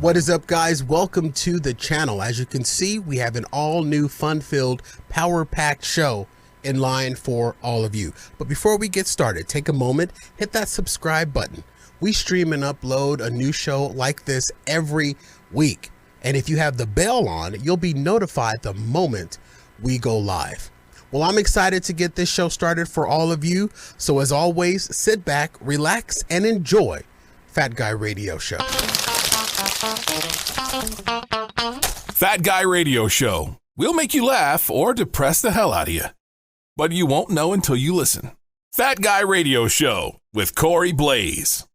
What is up, guys? Welcome to the channel. As you can see, we have an all-new fun-filled, power-packed show in line for all of you. But before we get started, take a moment, hit that subscribe button. We stream and upload a new show like this every week. And if you have the bell on, you'll be notified the moment we go live. Well, I'm excited to get this show started for all of you. So as always, sit back, relax, and enjoy Fat Guy Radio Show. Fat Guy Radio Show. We'll make you laugh or depress the hell out of you. But you won't know until you listen. Fat Guy Radio Show with Corey Blaze.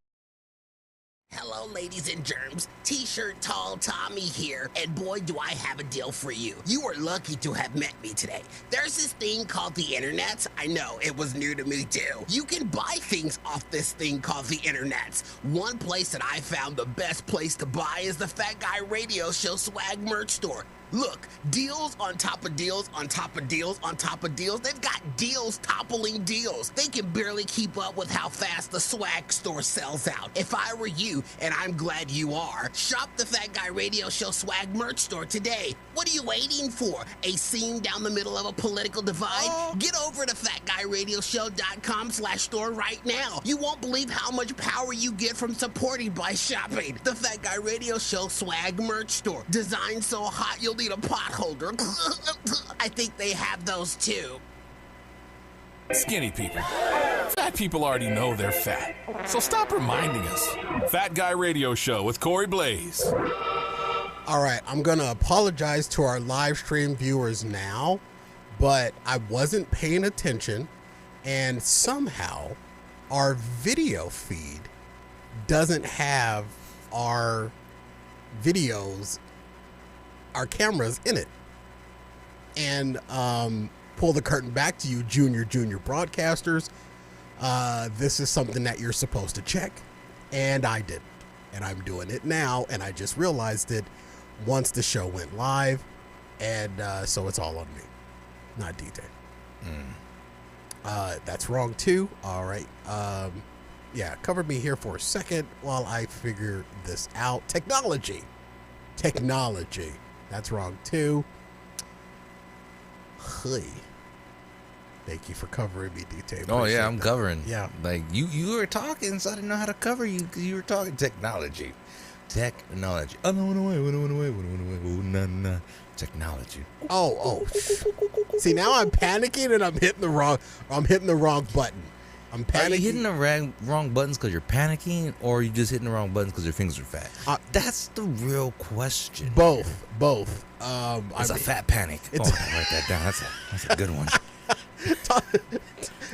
Hello, ladies and germs. T-shirt tall Tommy here, and boy, do I have a deal for you. You are lucky to have met me today. There's this thing called the internet. I know, it was new to me too. You can buy things off this thing called the internet. One place that I found the best place to buy is the Fat Guy Radio Show swag merch store. Look, deals on top of deals on top of deals on top of deals. They've got deals toppling deals. They can barely keep up with how fast the swag store sells out. If I were you, and I'm glad you are, shop the Fat Guy Radio Show swag merch store today. What are you waiting for? A seam down the middle of a political divide? Get over to FatGuyRadioShow.com/store right now. You won't believe how much power you get from supporting by shopping. The Fat Guy Radio Show swag merch store. Designed so hot you'll need a pot holder. I think they have those too. Skinny people. Fat people already know they're fat. So stop reminding us. Fat Guy Radio Show with Corey Blaze. All right, I'm going to apologize to our live stream viewers now, but I wasn't paying attention, and somehow our video feed doesn't have our videos, our cameras in it. And pull the curtain back to you, junior broadcasters. This is something that you're supposed to check, and I didn't. And I'm doing it now, and I just realized it once the show went live, and so it's all on me, not DJ. That's wrong too. All right. Yeah, cover me here for a second while I figure this out. Technology. That's wrong too. Hey. Thank you for covering me, DJ. Oh yeah, I'm covering. Yeah. Like you were talking, so I didn't know how to cover you because you were talking technology. Oh no. Technology. Oh. See, now I'm panicking and I'm hitting the wrong button. I'm panicking. Are you hitting the wrong buttons because you're panicking, or are you just hitting the wrong buttons because your fingers are fat? That's the real question. Both. It's a fat panic. I'll write that down. That's a good one.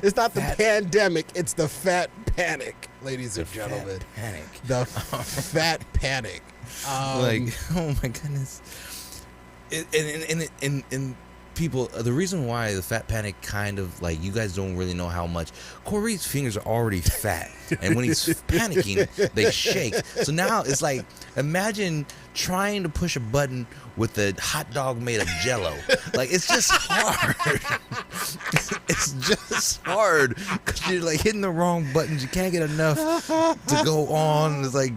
It's not the pandemic, it's the fat panic, ladies and gentlemen. Panic. The fat panic. Like, oh my goodness. And people, the reason why the fat panic kind of, like, you guys don't really know how much Corey's fingers are already fat, and when he's panicking they shake. So now it's like, imagine trying to push a button with a hot dog made of jello. Like, it's just hard. It's just hard because you're like hitting the wrong buttons. You can't get enough to go on. It's like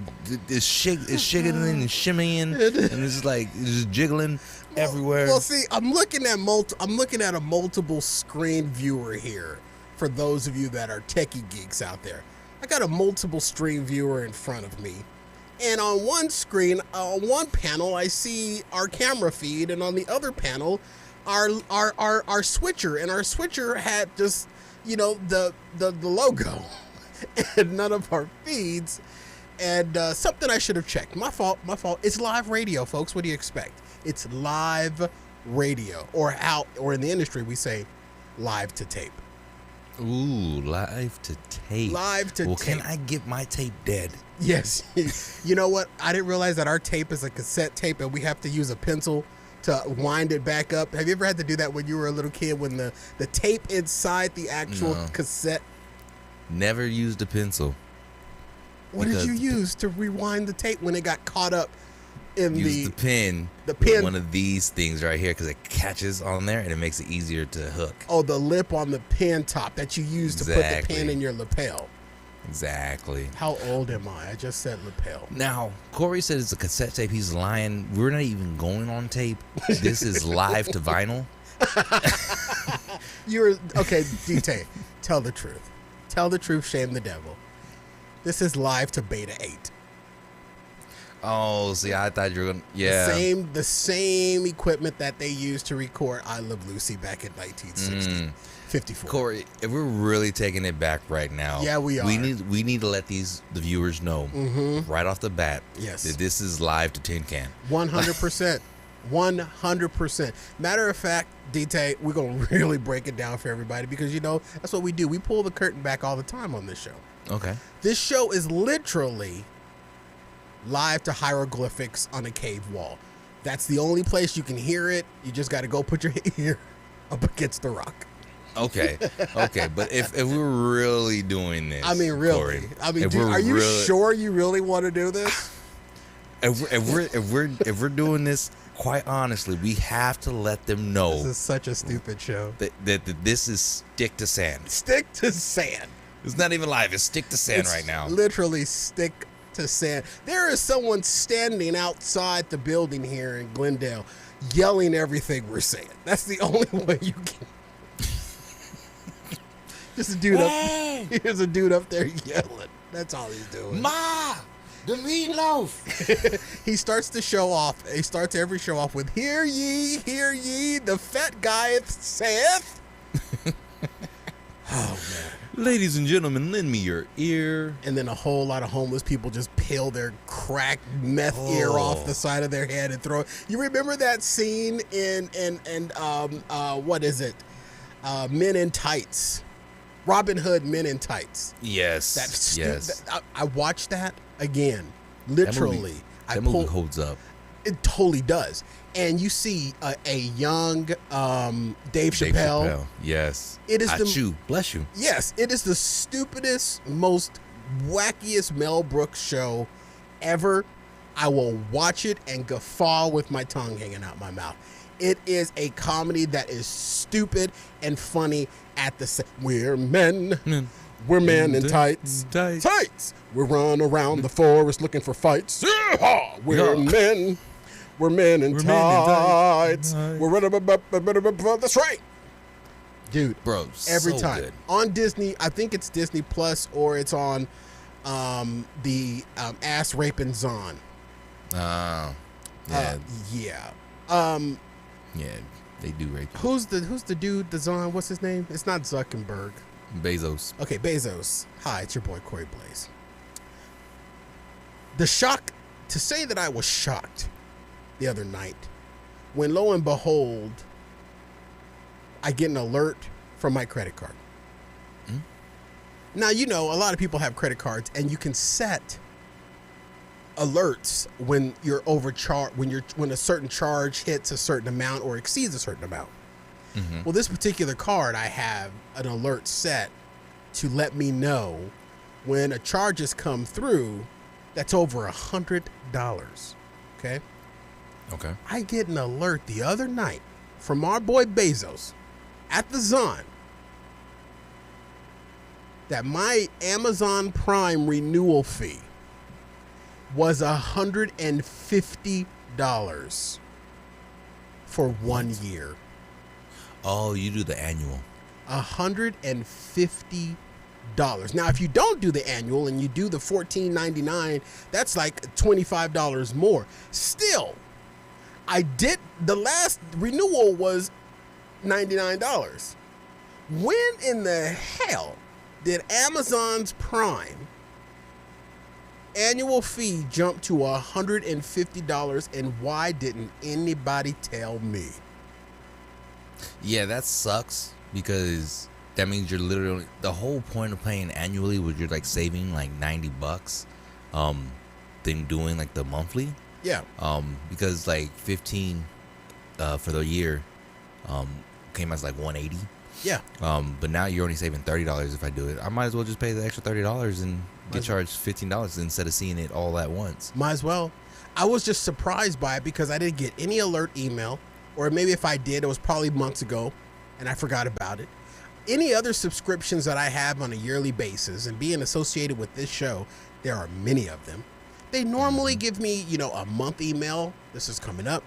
it's shaking and shimmying, and it's like it's just jiggling everywhere. Well, see, I'm looking at a multiple screen viewer here. For those of you that are techie geeks out there, I got a multiple screen viewer in front of me, and on one screen, on one panel, I see our camera feed, and on the other panel, our switcher, and our switcher had just, the logo, and none of our feeds, and something I should have checked. My fault. It's live radio, folks. What do you expect? It's live radio, or in the industry we say live to tape. Ooh, live to tape. Well, can I get my tape dead? Yes. You know what? I didn't realize that our tape is a cassette tape and we have to use a pencil to wind it back up. Have you ever had to do that when you were a little kid, when the tape inside the actual cassette? Never used a pencil. What did you use to rewind the tape when it got caught up in the pin? The pin. One of these things right here, because it catches on there and it makes it easier to hook. Oh, the lip on the pin top that you use to put the pin in your lapel. Exactly. How old am I? I just said lapel. Now, Corey said it's a cassette tape. He's lying. We're not even going on tape. This is live to vinyl. Okay, DT, tell the truth. Tell the truth, shame the devil. This is live to Beta 8. Oh, see, I thought you were going to... Yeah. The same equipment that they used to record I Love Lucy back in 1960. 54. Corey, if we're really taking it back right now... Yeah, we are. We need to let the viewers know right off the bat yes. that this is live to Tin Can. 100%. 100%. Matter of fact, DT, we're going to really break it down for everybody because, that's what we do. We pull the curtain back all the time on this show. Okay. This show is literally live to hieroglyphics on a cave wall. That's the only place you can hear it. You just got to go put your ear up against the rock. Okay. But if we're really doing this, I mean, really. Corey, I mean, are you sure you really want to do this? If we're doing this, quite honestly, we have to let them know This is such a stupid show. that this is stick to sand. Stick to sand. It's not even live. It's stick to sand right now. Literally stick to sand. There is someone standing outside the building here in Glendale yelling everything we're saying. That's the only way you can. Just a dude up. Here's a dude up there yelling. That's all he's doing. Ma, the meatloaf. He starts the show off. He starts every show off with hear ye, the fat guy saith. Oh, man. Ladies and gentlemen, lend me your ear. And then a whole lot of homeless people just peel their cracked meth ear off the side of their head and throw it. You remember that scene in what is it? Men in Tights. Robin Hood, Men in Tights. Yes. Yes. I watched that again. Literally. That movie holds up. It totally does. And you see a young Dave Chappelle. Yes. It is bless you. Yes, it is the stupidest, most wackiest Mel Brooks show ever. I will watch it and guffaw with my tongue hanging out my mouth. It is a comedy that is stupid and funny at the same. We're men. We're men in tights. Tights. We run around the forest looking for fights. Yeehaw! We're men. We're men in tights. We're running. That's right. Dude, bro, every so time. Good. On Disney, I think it's Disney Plus or it's on the ass raping Zon. Yeah. Yeah. Yeah, they do rape you. Who's the dude, the Zon? What's his name? It's not Zuckerberg. Bezos. Okay, Bezos. Hi, it's your boy Corey Blaze. The shock, to say that I was shocked the other night when lo and behold, I get an alert from my credit card. Now, a lot of people have credit cards and you can set alerts when you're overcharged, when a certain charge hits a certain amount or exceeds a certain amount. Well, this particular card, I have an alert set to let me know when a charge has come through that's over $100. Okay. I get an alert the other night from our boy Bezos at the Zon that my Amazon Prime renewal fee was $150 for 1 year. Oh, you do the annual. $150. Now, if you don't do the annual and you do the $14.99, that's like $25 more. Still, the last renewal was $99. When in the hell did Amazon's Prime annual fee jump to $150, and why didn't anybody tell me? Yeah, that sucks because that means you're literally, the whole point of paying annually was you're like saving like $90 than doing like the monthly. Yeah. Because like 15 for the year came as like 180. Yeah. But now you're only saving $30 if I do it. I might as well just pay the extra $30 and get charged $15 instead of seeing it all at once. Might as well. I was just surprised by it because I didn't get any alert email, or maybe if I did, it was probably months ago and I forgot about it. any other subscriptions that I have on a yearly basis and being associated with this show, there are many of them. They normally give me, a month email. This is coming up.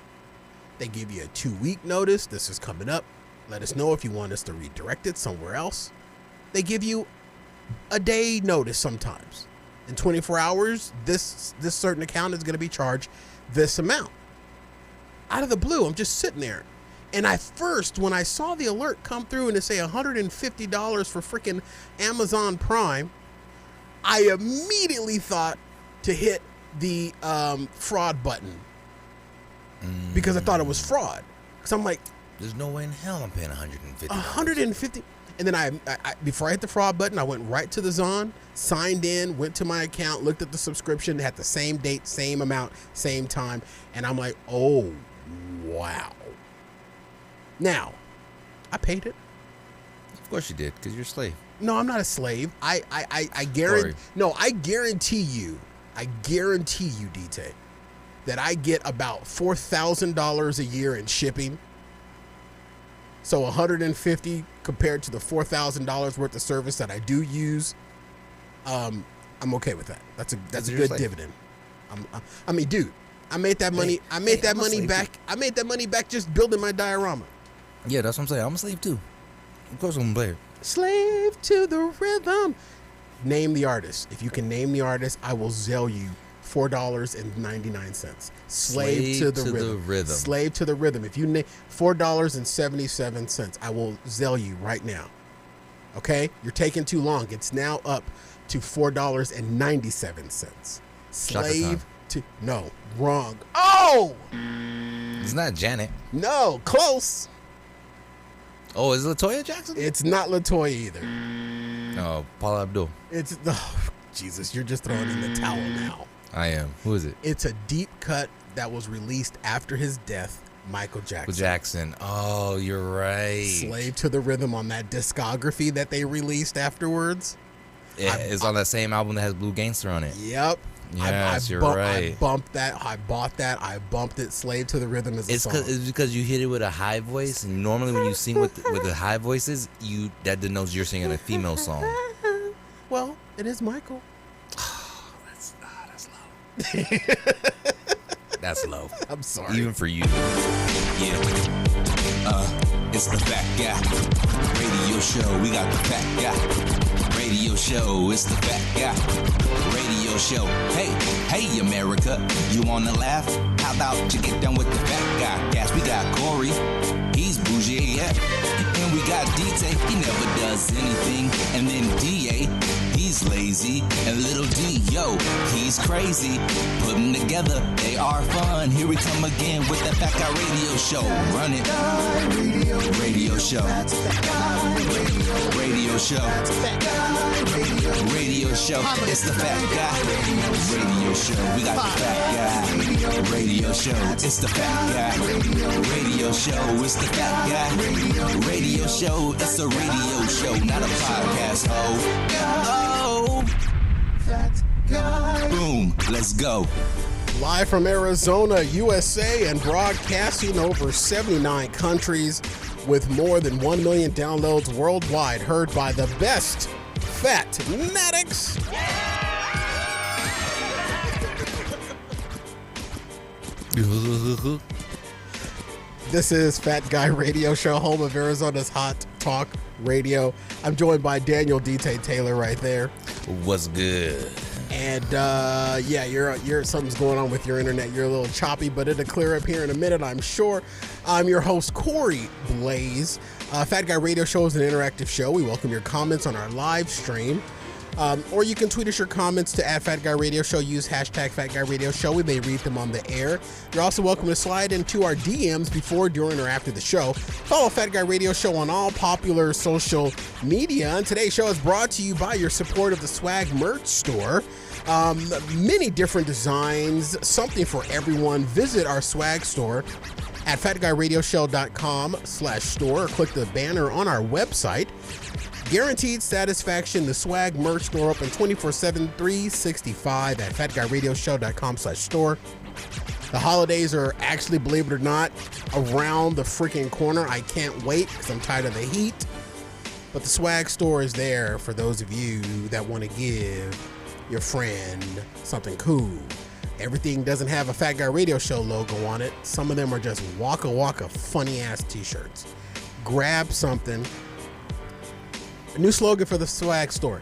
They give you a 2-week notice. This is coming up. Let us know if you want us to redirect it somewhere else. They give you a day notice sometimes. In 24 hours, this certain account is going to be charged this amount. Out of the blue, I'm just sitting there. And when I saw the alert come through and it say $150 for freaking Amazon Prime, I immediately thought to hit the fraud button because I thought it was fraud. Because I'm like, there's no way in hell I'm paying $150. $150. And then I before I hit the fraud button, I went right to the Zon, signed in, went to my account, looked at the subscription, had the same date, same amount, same time. And I'm like, oh, wow. Now, I paid it. Of course you did, because you're a slave. No, I'm not a slave. I guarantee. No, I guarantee you, DT, that I get about $4,000 a year in shipping. So $150 compared to the $4,000 worth of service that I do use, I'm okay with that. That's a good dividend. I mean, dude, I made that money. I made that money back. I made that money back just building my diorama. Yeah, that's what I'm saying. I'm a slave too. Of course I'm a player. Slave to the rhythm. Name the artist. If you can name the artist, I will Zelle you $4.99. Slave to the rhythm. Slave to the rhythm. If you name $4.77, I will Zelle you right now. Okay? You're taking too long. It's now up to $4.97. Slave to no, wrong. Oh! It's not Janet. No, close. Oh, is it LaToya Jackson? It's not LaToya either. Oh, Paula Abdul. Jesus, you're just throwing in the towel now. I am. Who is it? It's a deep cut that was released after his death, Michael Jackson. Oh, you're right. Slave to the Rhythm on that discography that they released afterwards. Yeah, it's on that same album that has Blue Gangster on it. Yep. Yes, you're right. I bumped that. I bought that. I bumped it. Slave to the Rhythm is a song. It's because you hit it with a high voice, and normally when you sing with the high voices, that denotes you're singing a female song. Well, it is Michael. That's low. That's low. I'm sorry. Even for you. Yeah. It's the Fat Guy Radio Show. We got the Fat Guy Radio Show. It's the Fat Guy Radio Show. Hey, America. You wanna laugh? How about you get down with the Fat Guy? Yes, we got Corey. He's bougie, yeah. And we got DJ. He never does anything. And then DA. He's lazy. And little D, yo, he's crazy. Put them together, they are fun. Here we come again with the Fat Guy Radio Show. Run it. Radio Show. Radio Show. Radio Show. It's the Fat Guy Radio Show. We got the Fat Guy Radio Show. It's the Fat Guy Radio Show. It's the Fat Guy Radio Show. It's a radio show, not a podcast. Oh, Fat Guy. Boom. Let's go. Live from Arizona, USA, and broadcasting over 79 countries with more than 1 million downloads worldwide, heard by the best Fatnatics. This is Fat Guy Radio Show, home of Arizona's hot talk radio. I'm joined by Daniel D.T. Taylor right there. What's good? And yeah, you're something's going on with your internet. You're a little choppy, but it'll clear up here in a minute, I'm sure. I'm your host, Corey Blaze. Fat Guy Radio Show is an interactive show. We welcome your comments on our live stream. Or you can tweet us your comments to @FatGuyRadioShow. Use #FatGuyRadioShow. We may read them on the air. You're also welcome to slide into our DMs before, during, or after the show. Follow Fat Guy Radio Show on all popular social media. And today's show is brought to you by your support of the Swag Merch Store. Many different designs, something for everyone. Visit our swag store at FatGuyRadioShow.com/store or click the banner on our website. Guaranteed satisfaction. The Swag Merch Store open 24/7, 365 at FatGuyRadioShow.com/store. The holidays are actually, believe it or not, around the freaking corner. I can't wait because I'm tired of the heat. But the swag store is there for those of you that want to give your friend something cool. Everything doesn't have a Fat Guy Radio Show logo on it. Some of them are just Waka Waka funny ass t-shirts. Grab something. A new slogan for the swag store.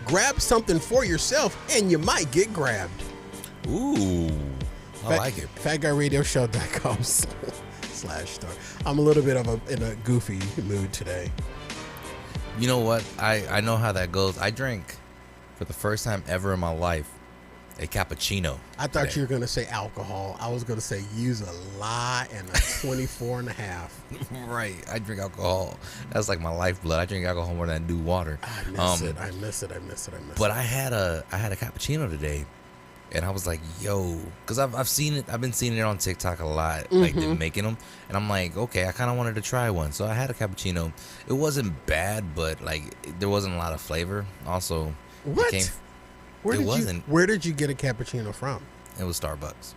Grab something for yourself and you might get grabbed. Ooh, I like it. FatGuyRadioShow.com/store. I'm a little bit in a goofy mood today. You know what? I know how that goes. I drank for the first time ever in my life a cappuccino. I thought you were going to say alcohol. I was going to say use a lie and a 24 and a half. Right. I drink alcohol. That's like my lifeblood. I drink alcohol more than I do water. I miss it. But I had a cappuccino today, and I was like, yo, because I've seen it. I've been seeing it on TikTok a lot, like them making them, and I'm like, okay, I kind of wanted to try one, so I had a cappuccino. It wasn't bad, but like there wasn't a lot of flavor. Also, what? Where did you get a cappuccino from? It was Starbucks.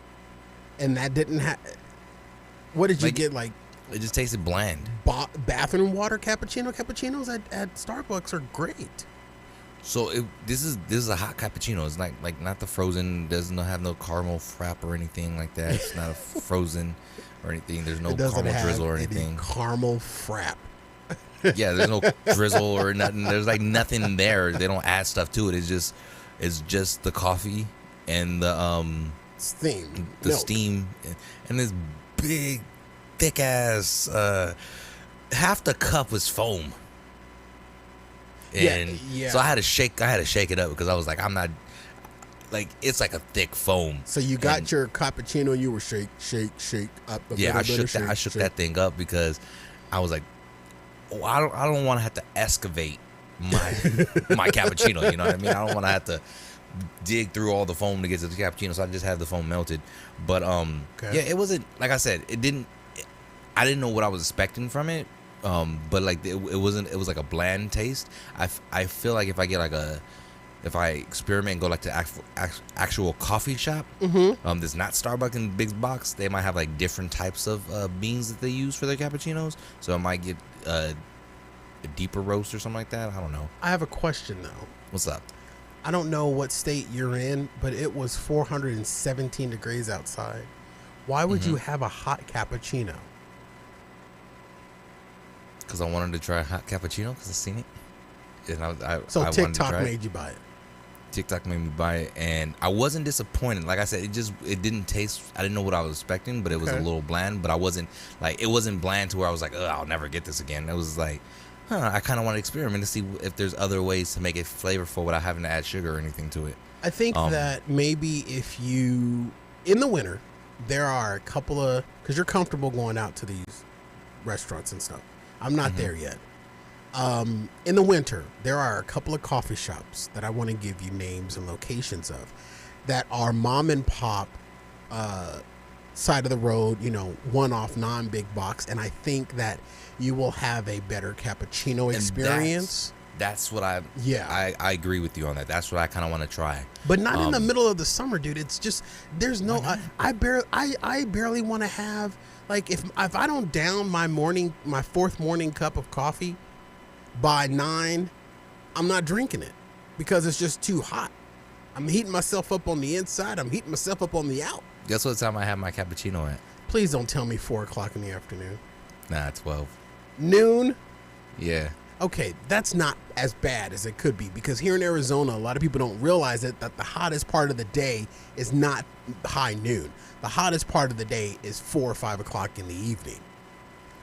And that didn't have. What did you get? Like it just tasted bland. Bathroom water cappuccino. Cappuccinos at Starbucks are great. So this is a hot cappuccino. It's like not the frozen. Doesn't have no caramel frap or anything like that. It's not a frozen or anything. There's no caramel drizzle or anything. Caramel frap. Yeah, there's no drizzle or nothing. There's like nothing there. They don't add stuff to it. It's just the coffee and the steam. Steam and this big thick ass half the cup was foam. And so I had to shake it up because I was like, I'm not like, it's like a thick foam. So you got your cappuccino and you were shake up. I shook that thing up because I was like, oh, I don't want to have to excavate my cappuccino. You know what I mean? I don't want to have to dig through all the foam to get to the cappuccino. So I just have the foam melted. But yeah, it wasn't, like I said, I didn't know what I was expecting from it. But like it wasn't. It was like a bland taste. I feel like if I experiment and go like to actual coffee shop, that's not Starbucks and Big Box, they might have like different types of beans that they use for their cappuccinos. So I might get a deeper roast or something like that. I don't know. I have a question though. What's up? I don't know what state you're in, but it was 417 degrees outside. Why would you have a hot cappuccino? Because I wanted to try a hot cappuccino because I seen it, and I TikTok made you buy it. TikTok made me buy it, and I wasn't disappointed. Like I said, it didn't taste. I didn't know what I was expecting, but it was a little bland. But I wasn't like, it wasn't bland to where I was like, oh, I'll never get this again. It was like, I kind of want to experiment to see if there's other ways to make it flavorful without having to add sugar or anything to it. I think that maybe if you, in the winter, there are a couple of, because you're comfortable going out to these restaurants and stuff. I'm not there yet. In the winter, there are a couple of coffee shops that I want to give you names and locations of that are mom and pop, side of the road, one-off, non-big box. And I think that you will have a better cappuccino experience. That's what I agree with you on that. That's what I kind of want to try. But not in the middle of the summer, dude. It's just, there's no, I barely want to have, like, if I don't down my fourth morning cup of coffee by 9, I'm not drinking it because it's just too hot. I'm heating myself up on the inside. I'm heating myself up on the out. Guess what time I have my cappuccino at? Please don't tell me 4 o'clock in the afternoon. Nah, 12. Noon? Yeah. Okay, that's not as bad as it could be because here in Arizona, a lot of people don't realize that the hottest part of the day is not high noon. The hottest part of the day is 4 or 5 o'clock in the evening.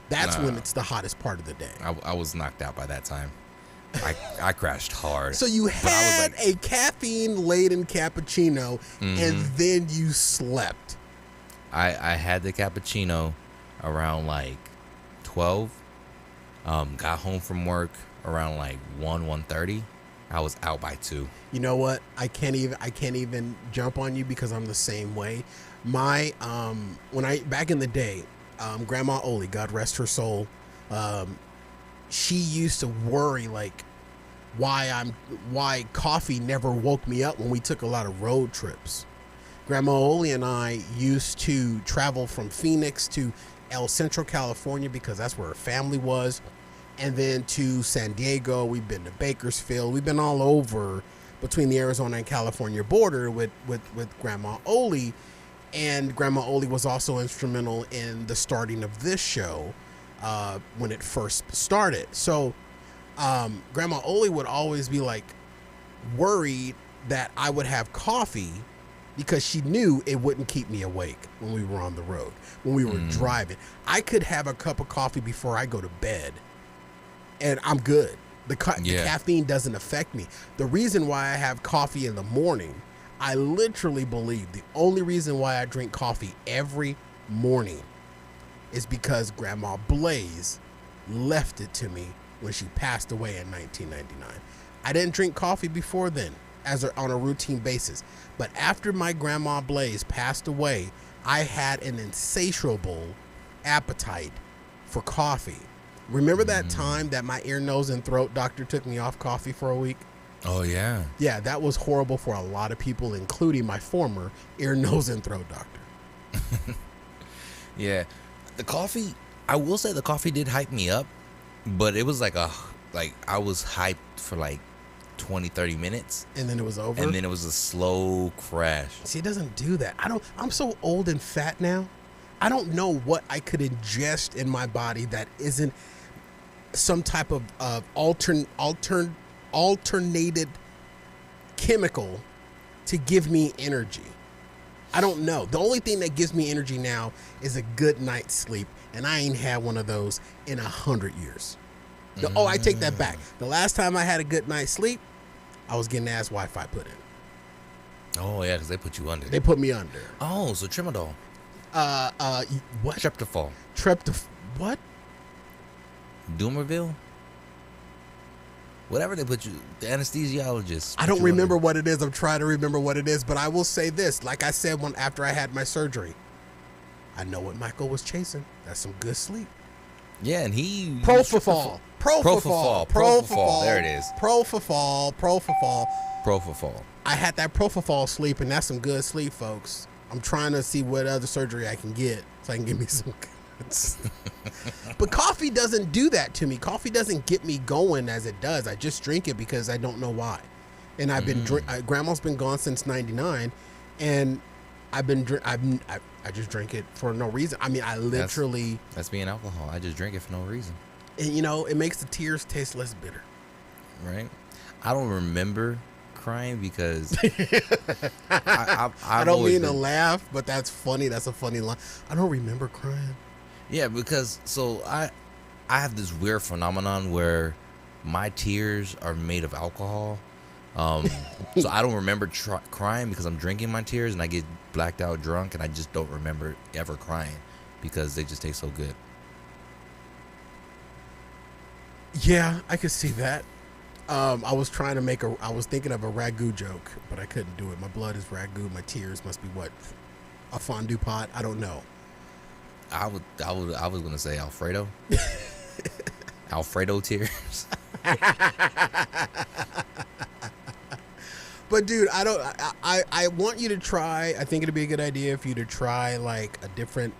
That's when it's the hottest part of the day. I was knocked out by that time. I crashed hard. So you had a caffeine-laden cappuccino and then you slept. I had the cappuccino around like 12. Got home from work around like 1:30. I was out by 2. You know what? I can't even jump on you because I'm the same way. My back in the day, Grandma Oli, God rest her soul, she used to worry like why coffee never woke me up when we took a lot of road trips. Grandma Oli and I used to travel from Phoenix to El Centro, California, because that's where her family was. and then to San Diego. We've been to Bakersfield. We've been all over between the Arizona and California border with Grandma Oli. And Grandma Oli was also instrumental in the starting of this show when it first started. So Grandma Oli would always be like worried that I would have coffee because she knew it wouldn't keep me awake when we were on the road, when we were driving. I could have a cup of coffee before I go to bed and I'm good. The caffeine doesn't affect me. The reason why I have coffee in the morning, I literally believe the only reason why I drink coffee every morning is because Grandma Blaze left it to me when she passed away in 1999. I didn't drink coffee before then on a routine basis. But after my Grandma Blaze passed away, I had an insatiable appetite for coffee. Remember that time that my ear, nose, and throat doctor took me off coffee for a week? Oh, yeah. Yeah, that was horrible for a lot of people, including my former ear, nose, and throat doctor. Yeah. The coffee, I will say the coffee did hype me up, but it was like I was hyped for like 20, 30 minutes. And then it was over? And then it was a slow crash. See, it doesn't do that. I'm so old and fat now. I don't know what I could ingest in my body that isn't some type of alternated chemical to give me energy. I don't know. The only thing that gives me energy now is a good night's sleep, and I ain't had one of those in 100 years. Oh, I take that back. The last time I had a good night's sleep, I was getting ass Wi-Fi put in. Oh, yeah, because they put you under. They put me under. Oh, so Tramadol. What? Treptofol. What? Doomerville? Whatever they put you, the anesthesiologist. I don't remember what it is. I'm trying to remember what it is, but I will say this. Like I said after I had my surgery, I know what Michael was chasing. That's some good sleep. Yeah, and he... Propofol. There it is. Propofol. I had that Propofol sleep, and that's some good sleep, folks. I'm trying to see what other surgery I can get so I can give me some goods. But coffee doesn't do that to me. Coffee doesn't get me going as it does. I just drink it because I don't know why. And I've been Grandma's been gone since '99, and I just drink it for no reason. I mean, I literally. That's being alcohol. I just drink it for no reason. And it makes the tears taste less bitter. Right. I don't remember crying because I don't mean to laugh, but that's funny. That's a funny line. I don't remember crying. Yeah, because I have this weird phenomenon where my tears are made of alcohol. So I don't remember crying because I'm drinking my tears and I get blacked out drunk and I just don't remember ever crying because they just taste so good. Yeah, I could see that. I was thinking of a ragu joke, but I couldn't do it. My blood is ragu. My tears must be what? A fondue pot? I don't know. I was gonna say Alfredo. Alfredo tears. But dude, I want you to try. I think it'd be a good idea for you to try like a different,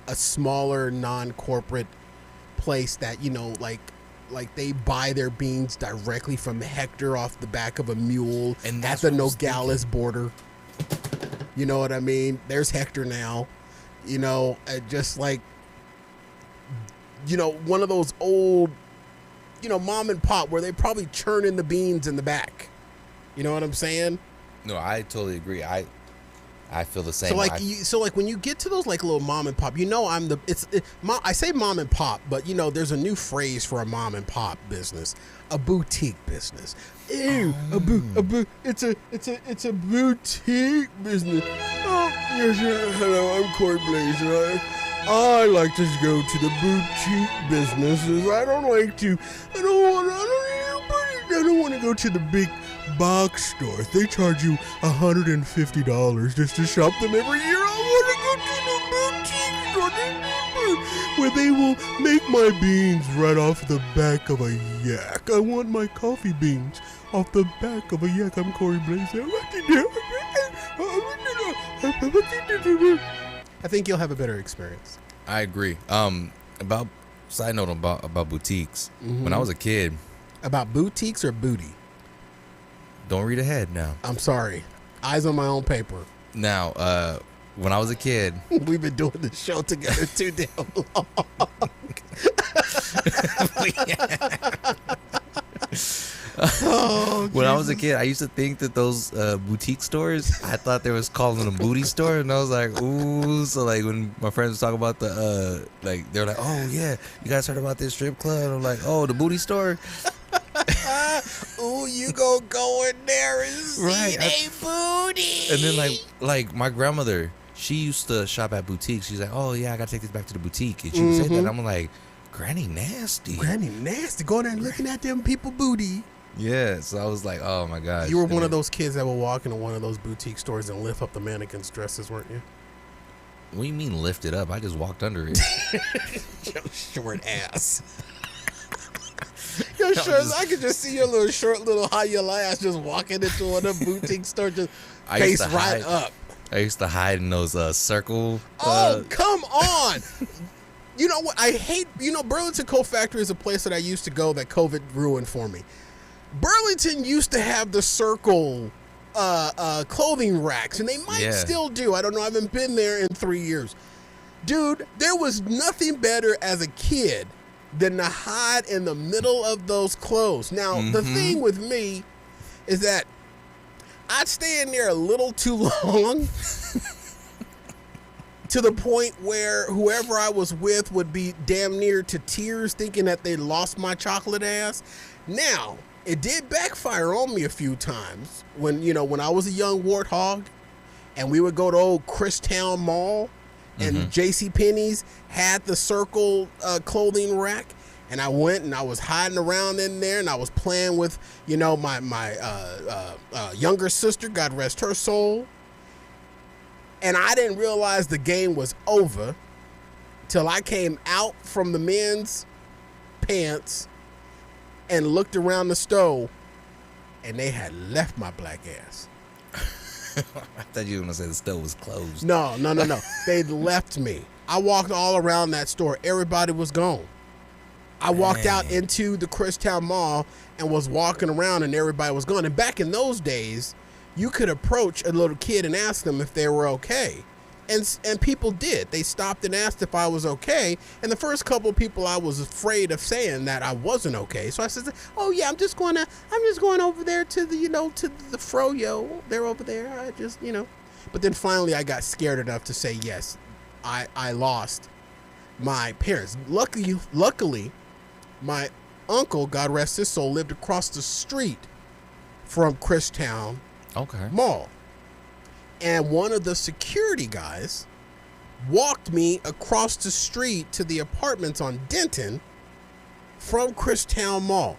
a smaller non-corporate place that like they buy their beans directly from Hector off the back of a mule at the Nogales border. You know what I mean? There's Hector now. Just like, one of those old, mom and pop where they probably churn in the beans in the back. You know what I'm saying? No, I totally agree. I feel the same. So like when you get to those like little mom and pop, I say mom and pop, but there's a new phrase for a mom and pop business, a boutique business. Ew, it's a boutique business. Oh, yes, hello, I'm Corey Blaze, and I like to go to the boutique businesses. I don't want to go to the big box stores. They charge you $150 just to shop them every year. I want to go to the boutique store where they will make my beans right off the back of a yak. I want my coffee beans off the back of a yak. I'm Corey Blaze. I think you'll have a better experience. I agree. About Side note about boutiques. When I was a kid, About boutiques or booty? don't read ahead now. I'm sorry. Eyes on my own paper. Now, when I was a kid, We've been doing this show together too damn long. when I was a kid, I used to think that those boutique stores, I thought they was calling them booty store, and I was like, ooh. So like when my friends was talking about the like, they're like, oh yeah, you guys heard about this strip club? I'm like, oh, the booty store. Ooh, you go in there and see Right. a booty. And then like my grandmother, she used to shop at boutiques. She's like, oh yeah, I gotta take this back to the boutique, and she would say that. And I'm like, Granny nasty. Granny nasty. Going there and looking at them people booty. Yeah, so I was like, oh my gosh. You were one of those kids that would walk into one of those boutique stores and lift up the mannequin's dresses, weren't you? What do you mean lift it up? I just walked under it. Your short ass. Your short, I could just see your little short little high your ass just walking into one of the boutique stores, just face right up. I used to hide in those circle. Oh, come on. You know what? I hate, Burlington Coat Factory is a place that I used to go that COVID ruined for me. Burlington used to have the circle clothing racks, and they might still do. I don't know. I haven't been there in 3 years. Dude, there was nothing better as a kid than to hide in the middle of those clothes. Now, the thing with me is that I'd stay in there a little too long to the point where whoever I was with would be damn near to tears thinking that they lost my chocolate ass. Now, it did backfire on me a few times when I was a young warthog and we would go to old Christown Mall and JCPenney's had the circle clothing rack, and I went and I was hiding around in there and I was playing with, my younger sister, God rest her soul. And I didn't realize the game was over till I came out from the men's pants and looked around the stove, and they had left my black ass. I thought you were going to say the stove was closed. No. They left me. I walked all around that store. Everybody was gone. I walked out into the Christown Mall and was walking around, and everybody was gone. And back in those days, you could approach a little kid and ask them if they were okay. And people did. They stopped and asked if I was okay. And the first couple of people, I was afraid of saying that I wasn't okay. So I said, "Oh yeah, I'm just going over there to the, to the froyo. They're over there. I just, But then finally I got scared enough to say yes. I lost my parents. Luckily, my uncle, God rest his soul, lived across the street from Christown Mall. And one of the security guys walked me across the street to the apartments on Denton from Christown Mall,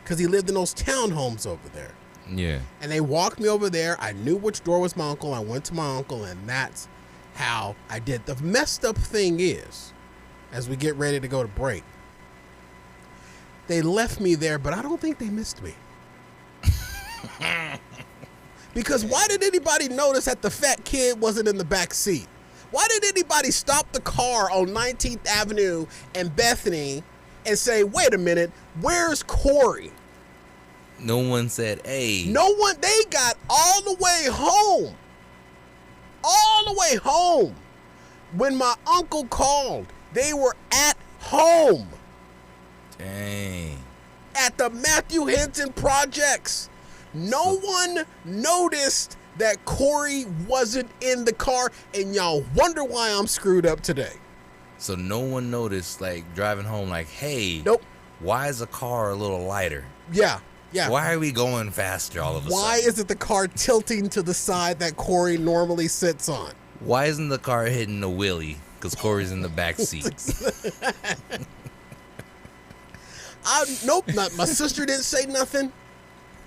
because he lived in those townhomes over there. Yeah. And they walked me over there. I knew which door was my uncle. I went to my uncle, and that's how I did. The messed up thing is, as we get ready to go to break, they left me there, but I don't think they missed me. Because why did anybody notice that the fat kid wasn't in the back seat? Why did anybody stop the car on 19th Avenue and Bethany and say, wait a minute, where's Corey? No one said, hey. No one. They got all the way home. All the way home. When my uncle called, they were at home. Dang. At the Matthew Henson Projects. No one noticed that Corey wasn't in the car, and y'all wonder why I'm screwed up today. So no one noticed, like, driving home, like, hey. Nope. Why is the car a little lighter? Yeah. Why are we going faster all of a sudden? Why isn't the car tilting to the side that Corey normally sits on? Why isn't the car hitting the wheelie? Because Corey's in the back seat. Nope. My sister didn't say nothing.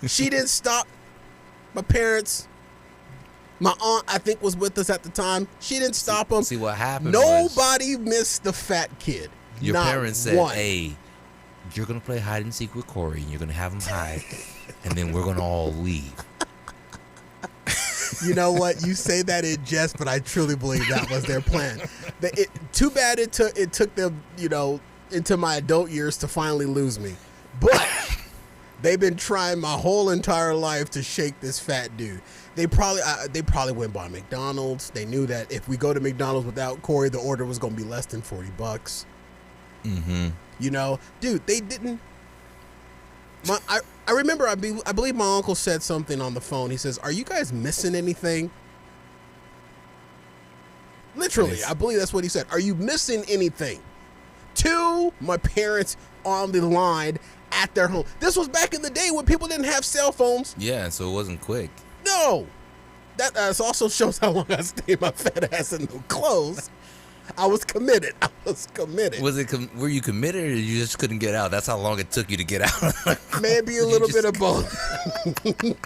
She didn't stop. My parents, my aunt, I think, was with us at the time. She didn't stop them. See what happened? Nobody missed the fat kid. Your Not parents said, one. hey, you're going to play hide and seek with Corey, and you're going to have him hide, and then we're going to all leave. You know what? You say that in jest, but I truly believe that was their plan. Too bad it took them, into my adult years to finally lose me. But they've been trying my whole entire life to shake this fat dude. They probably went by McDonald's. They knew that if we go to McDonald's without Corey, the order was going to be less than $40. Mm-hmm. You know, dude, they didn't. I remember, I believe my uncle said something on the phone. He says, "Are you guys missing anything?" Literally, Nice. I believe that's what he said. Are you missing anything? To my parents on the line at their home. This was back in the day when people didn't have cell phones. Yeah, so it wasn't quick. No. That also shows how long I stayed my fat ass in no clothes. I was committed. Were you committed, or you just couldn't get out? That's how long it took you to get out. Maybe a little bit of both.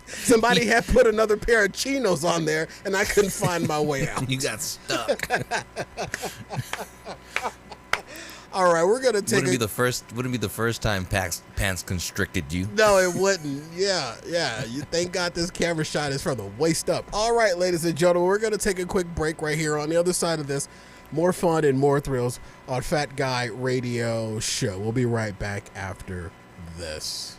Somebody had put another pair of chinos on there, and I couldn't find my way out. You got stuck. All right, we're gonna take. Wouldn't be the first time pants constricted you. No, it wouldn't. Yeah. You thank God this camera shot is from the waist up. All right, ladies and gentlemen, we're gonna take a quick break right here. On the other side of this, more fun and more thrills on Fat Guy Radio Show. We'll be right back after this.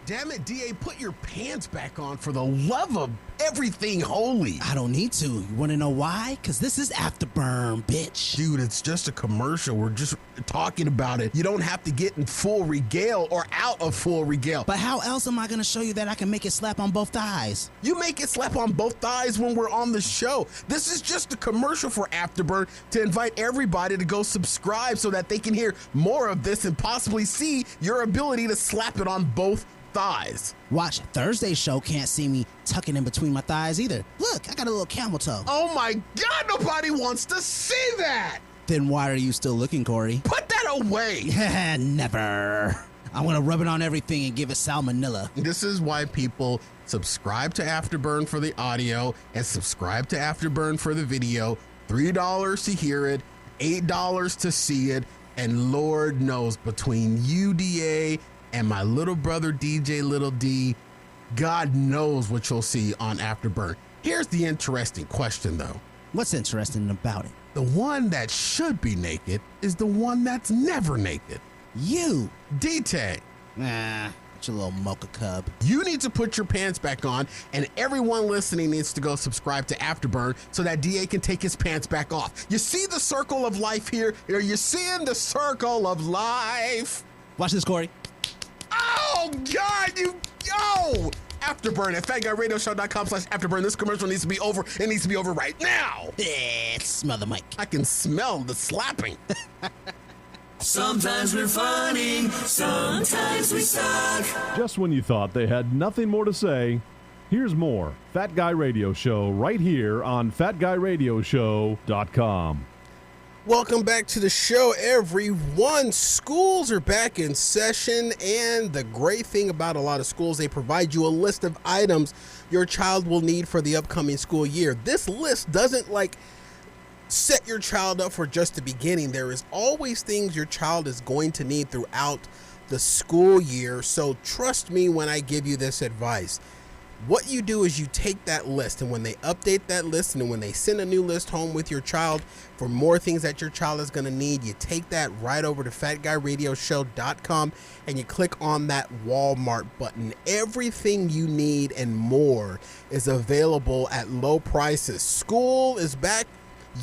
Damn it, DA, put your pants back on for the love of everything holy. I don't need to. You want to know why? Because this is Afterburn, bitch. Dude, it's just a commercial. We're just talking about it. You don't have to get in full regale or out of full regale. But how else am I going to show you that I can make it slap on both thighs? You make it slap on both thighs when we're on the show. This is just a commercial for Afterburn to invite everybody to go subscribe so that they can hear more of this and possibly see your ability to slap it on both thighs. Watch, Thursday's show can't see me tucking in between my thighs either. Look, I got a little camel toe. Oh my God, nobody wants to see that. Then why are you still looking, Corey? Put that away. Never. I'm going to rub it on everything and give it salmonella. This is why people subscribe to Afterburn for the audio and subscribe to Afterburn for the video. $3 to hear it, $8 to see it, and Lord knows between UDA and my little brother DJ Little D, God knows what you'll see on Afterburn. Here's the interesting question though. What's interesting about it? The one that should be naked is the one that's never naked. You. D-Tag. Nah, it's a little mocha cub. You need to put your pants back on, and everyone listening needs to go subscribe to Afterburn so that DA can take his pants back off. You see the circle of life here? Are you seeing the circle of life? Watch this, Corey. Oh, God, Afterburn at FatGuyRadioShow.com/Afterburn. This commercial needs to be over. It needs to be over right now. Smell the mic. I can smell the slapping. Sometimes we're funny, sometimes we suck. Just when you thought they had nothing more to say, here's more Fat Guy Radio Show right here on FatGuyRadioShow.com. Welcome back to the show, everyone. Schools are back in session, and the great thing about a lot of schools, they provide you a list of items your child will need for the upcoming school year. This list doesn't set your child up for just the beginning. There is always things your child is going to need throughout the school year, so trust me when I give you this advice. What you do is you take that list, and when they update that list and when they send a new list home with your child for more things that your child is going to need, you take that right over to FatGuyRadioShow.com and you click on that Walmart button. Everything you need and more is available at low prices. School is back.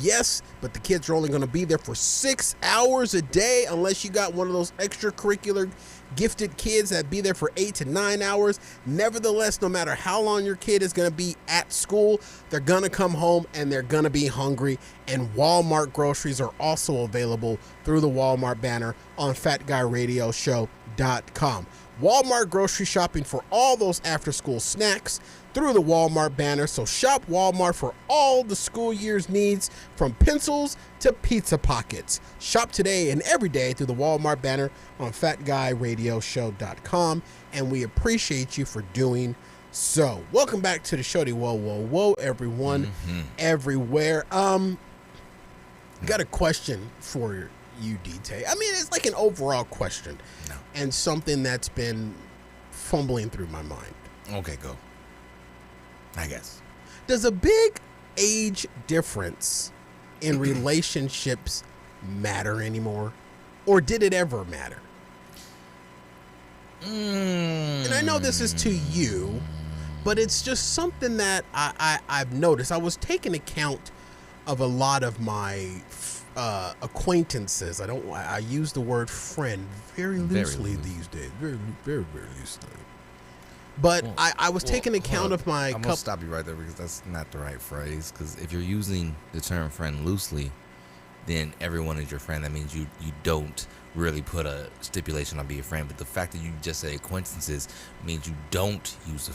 Yes, but the kids are only going to be there for 6 hours a day unless you got one of those extracurricular gifted kids that be there for 8 to 9 hours. Nevertheless, no matter how long your kid is going to be at school, they're going to come home and they're going to be hungry. And Walmart groceries are also available through the Walmart banner on FatGuyRadioShow.com. Walmart grocery shopping for all those after-school snacks through the Walmart banner. So shop Walmart for all the school year's needs, from pencils to pizza pockets. Shop today and every day through the Walmart banner on FatGuyRadioShow.com, and we appreciate you for doing so. Welcome back to the show. Whoa, everyone, everywhere. Got a question for you, D-Tay. I mean, it's like an overall question, and something that's been fumbling through my mind. Okay, go. I guess. Does a big age difference in relationships matter anymore? Or did it ever matter? And I know this is to you, but it's just something that I've noticed. I was taking account of a lot of my acquaintances. I use the word friend very loosely these days. Very, very, very loosely. But I was taking account of my... I'm going to stop you right there because that's not the right phrase. Because if you're using the term friend loosely, then everyone is your friend. That means you don't really put a stipulation on being a friend. But the fact that you just say acquaintances means you don't use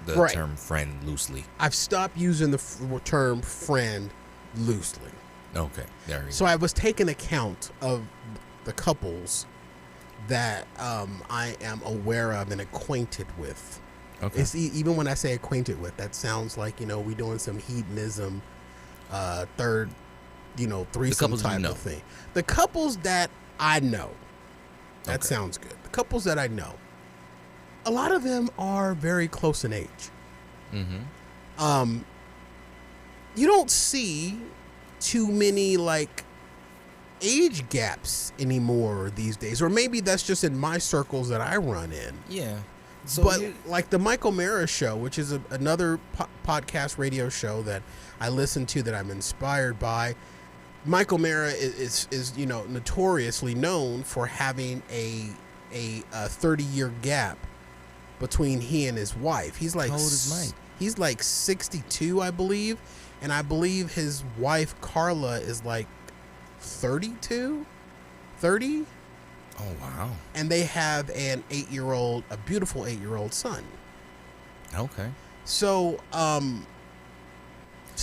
the term friend loosely. I've stopped using the term friend loosely. Okay, there you go. So I was taking account of the couples that I am aware of and acquainted with. Okay. It's even when I say acquainted with, that sounds like, we doing some hedonism, threesome type of thing. The couples that I know, that sounds good. The couples that I know, a lot of them are very close in age. Mm-hmm. You don't see too many age gaps anymore these days, or maybe that's just in my circles that I run in. Yeah. So but like the Michael Mara show, which is another podcast radio show that I listen to that I'm inspired by. Michael Mara is notoriously known for having a 30-year gap between he and his wife. He's like, how old is Mike? He's like 62, I believe, and I believe his wife Carla is like 32, 30. Oh wow! And they have a beautiful 8-year-old son. Okay. So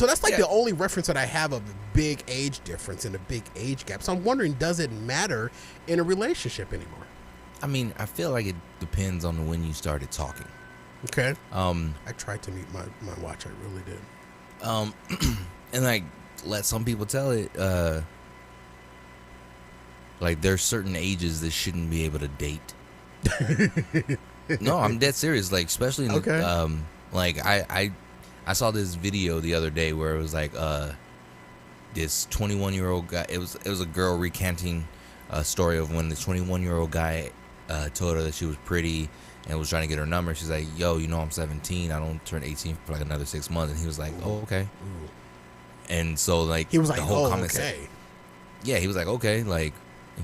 that's the only reference that I have of a big age difference and a big age gap. So I'm wondering, does it matter in a relationship anymore? I mean, I feel like it depends on when you started talking. Okay. I tried to mute my watch. I really did. And let some people tell it. There's certain ages that shouldn't be able to date. No, I'm dead serious. Especially in I saw this video the other day where it was this 21-year-old guy. It was a girl recanting a story of when the 21-year-old guy told her that she was pretty and was trying to get her number. She's like, "Yo, I'm 17. I don't turn 18 for another 6 months." And he was like, "Oh, okay." Ooh. And so he was like, the whole "Oh, comment okay." Yeah, he was like, "Okay," and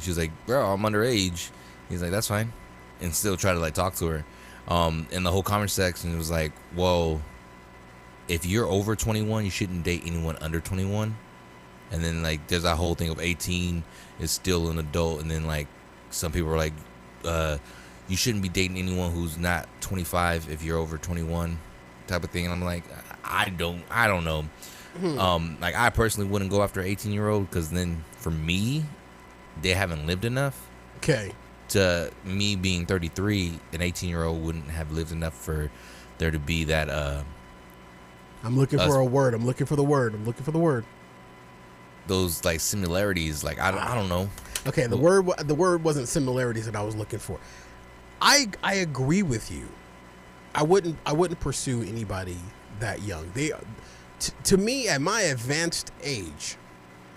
she was like, "Bro, I'm underage." He's like, "That's fine," and still try to talk to her. And the whole comment section was like, "Whoa, if you're over 21, you shouldn't date anyone under 21." And then there's that whole thing of 18 is still an adult, and then some people are like, you shouldn't be dating anyone who's not 25 if you're over 21, type of thing. And I'm like, I don't know. I personally wouldn't go after an 18-year-old because then for me, they haven't lived enough. Okay. To me being 33, an 18-year-old wouldn't have lived enough for there to be that. I'm looking for a word. I'm looking for the word. Those similarities. I don't know. Okay, the word wasn't similarities that I was looking for. I agree with you. I wouldn't pursue anybody that young. To me, at my advanced age,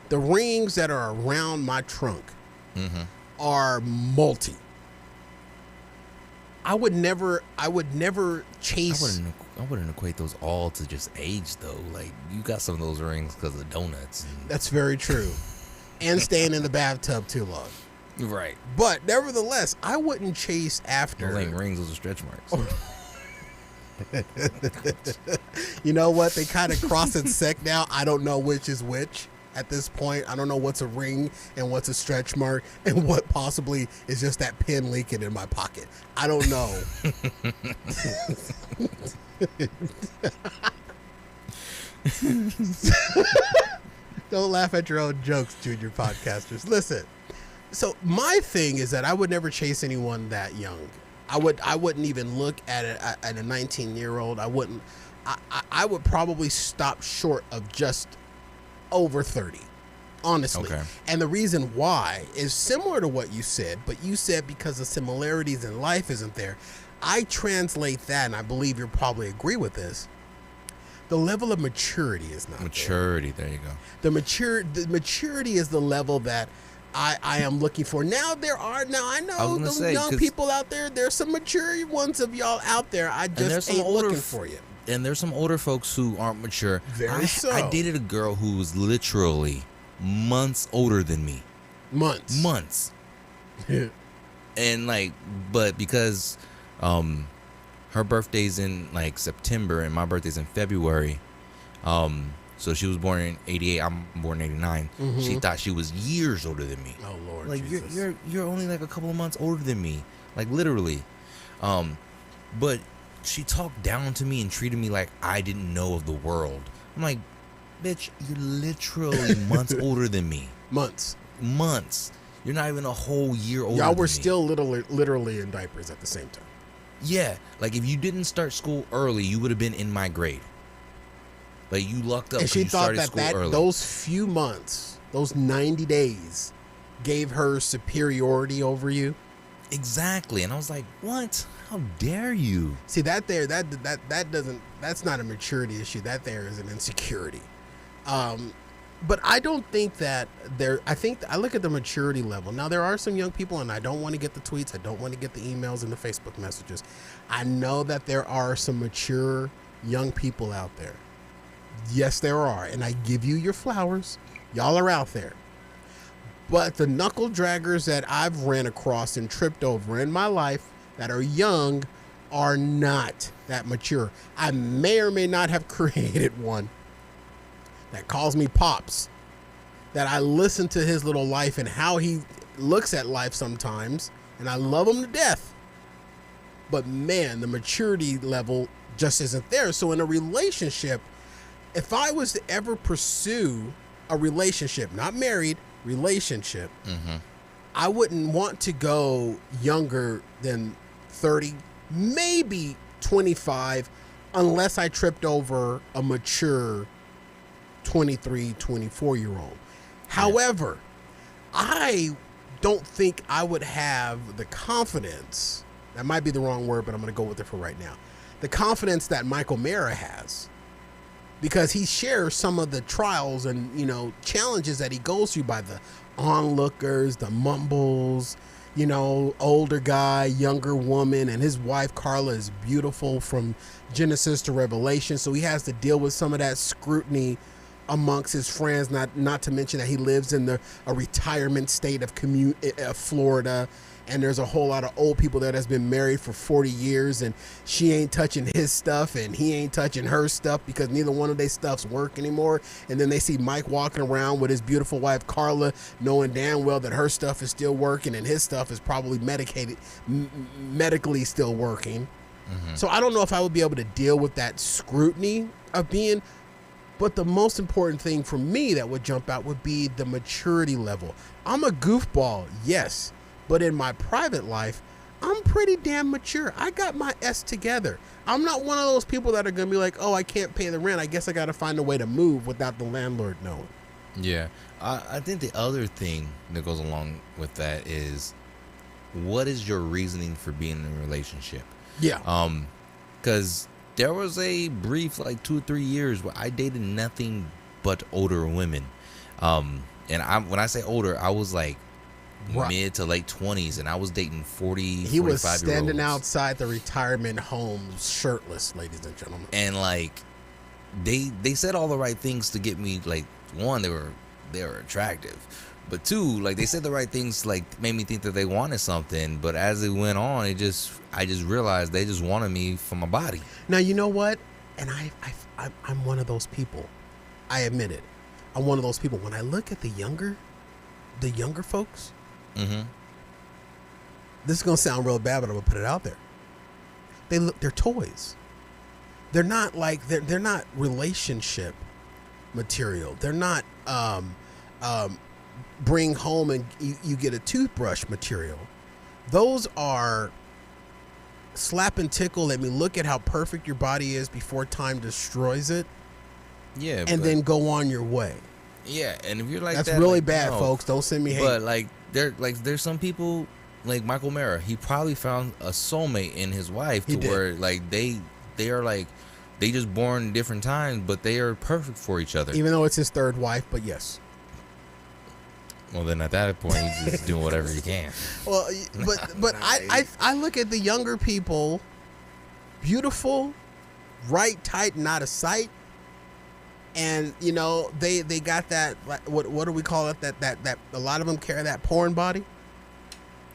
the rings that are around my trunk are multi. I would never chase. I wouldn't equate those all to just age though. You got some of those rings because of donuts. That's very true. And staying in the bathtub too long. Right. But nevertheless, I wouldn't chase after. Those ain't rings, those are stretch marks. You know what? They kind of cross and sec now. I don't know which is which at this point. I don't know what's a ring and what's a stretch mark and what possibly is just that pin leaking in my pocket. I don't know. Don't laugh at your own jokes, junior podcasters. Listen. So my thing is that I would never chase anyone that young. I wouldn't even look at a 19-year-old. I wouldn't. I would probably stop short of just over 30, honestly. Okay. And the reason why is similar to what you said, but you said because the similarities in life isn't there. I translate that, and I believe you'll probably agree with this. The level of maturity is not maturity. There you go. The maturity is the level that I am looking for. Now I know the young people out there. There's some mature ones of y'all out there. I just ain't looking for you. And there's some older folks who aren't mature. I dated a girl who was literally months older than me. Months. And like, but because her birthday's in like September and my birthday's in February, so she was born in 88, I'm born in 89. Mm-hmm. She thought she was years older than me. Oh Lord, like Jesus. you're only like a couple of months older than me, like literally. But she talked down to me and treated me like I didn't know of the world. I'm like, bitch, you're literally months older than me. Months. You're not even a whole year older. Y'all were still literally in diapers at the same time. Yeah, like if you didn't start school early, you would have been in my grade. Like you lucked up. And she you thought started school early. Those few months, those 90 days, gave her superiority over you. Exactly, and I was like, "What? How dare you?" See that doesn't. That's not a maturity issue. That there is an insecurity. But I don't think that there. I look at the maturity level. Now there are some young people, and I don't want to get the tweets. I don't want to get the emails and the Facebook messages. I know that there are some mature young people out there. Yes, there are, and I give you your flowers. Y'all are out there. But the knuckle draggers that I've ran across and tripped over in my life that are young are not that mature. I may or may not have created one that calls me Pops, that I listen to his little life and how he looks at life sometimes, and I love him to death. But man, the maturity level just isn't there. So in a relationship, if I was to ever pursue a relationship, not married, relationship, I wouldn't want to go younger than 30, maybe 25, unless I tripped over a mature 23, 24-year-old. However, I don't think I would have the confidence, that might be the wrong word, but I'm going to go with it for right now, the confidence that Michael Mara has, because he shares some of the trials and, challenges that he goes through by the onlookers, the mumbles, older guy, younger woman, and his wife Carla is beautiful from Genesis to Revelation. So he has to deal with some of that scrutiny amongst his friends, not to mention that he lives in a retirement state of Florida, and there's a whole lot of old people there that's been married for 40 years, and she ain't touching his stuff and he ain't touching her stuff because neither one of their stuffs work anymore. And then they see Mike walking around with his beautiful wife Carla, knowing damn well that her stuff is still working and his stuff is probably medically still working. So I don't know if I would be able to deal with that scrutiny of being. But the most important thing for me that would jump out would be the maturity level. I'm a goofball, yes, but in my private life, I'm pretty damn mature. I got my S together. I'm not one of those people that are going to be like, oh, I can't pay the rent. I guess I got to find a way to move without the landlord knowing. Yeah. I think the other thing that goes along with that is, what is your reasoning for being in a relationship? Yeah. Because there was a brief, like 2 or 3 years where I dated nothing but older women. And when I say older, I was like mid to late 20s, and I was dating 40, he was standing 45-year-olds. Outside the retirement homes shirtless, ladies and gentlemen. And like they said all the right things to get me. Like, one, they were attractive, but two, like they said the right things, like made me think that they wanted something. But as it went on, I just realized they just wanted me for my body. Now, you know what? And I'm one of those people. I admit it. I'm one of those people. When I look at the younger folks, this is gonna sound real bad, but I'm gonna put it out there. They're toys. They're not like they're not relationship material. They're not bring home and you get a toothbrush material. Those are slap and tickle. Let me look at how perfect your body is before time destroys it. Yeah, and then go on your way. Yeah, and if you're like that's that, really like, bad, no. folks. Don't send me hate. But there's some people like Michael Mara. He probably found a soulmate in his wife where like they are like they just born different times, but they are perfect for each other. Even though it's his third wife, but yes. Well, then at that point, you're just doing whatever you can. Well, but I look at the younger people, beautiful, right, tight, not a sight, and you know they got that, what do we call it, that a lot of them carry that porn body.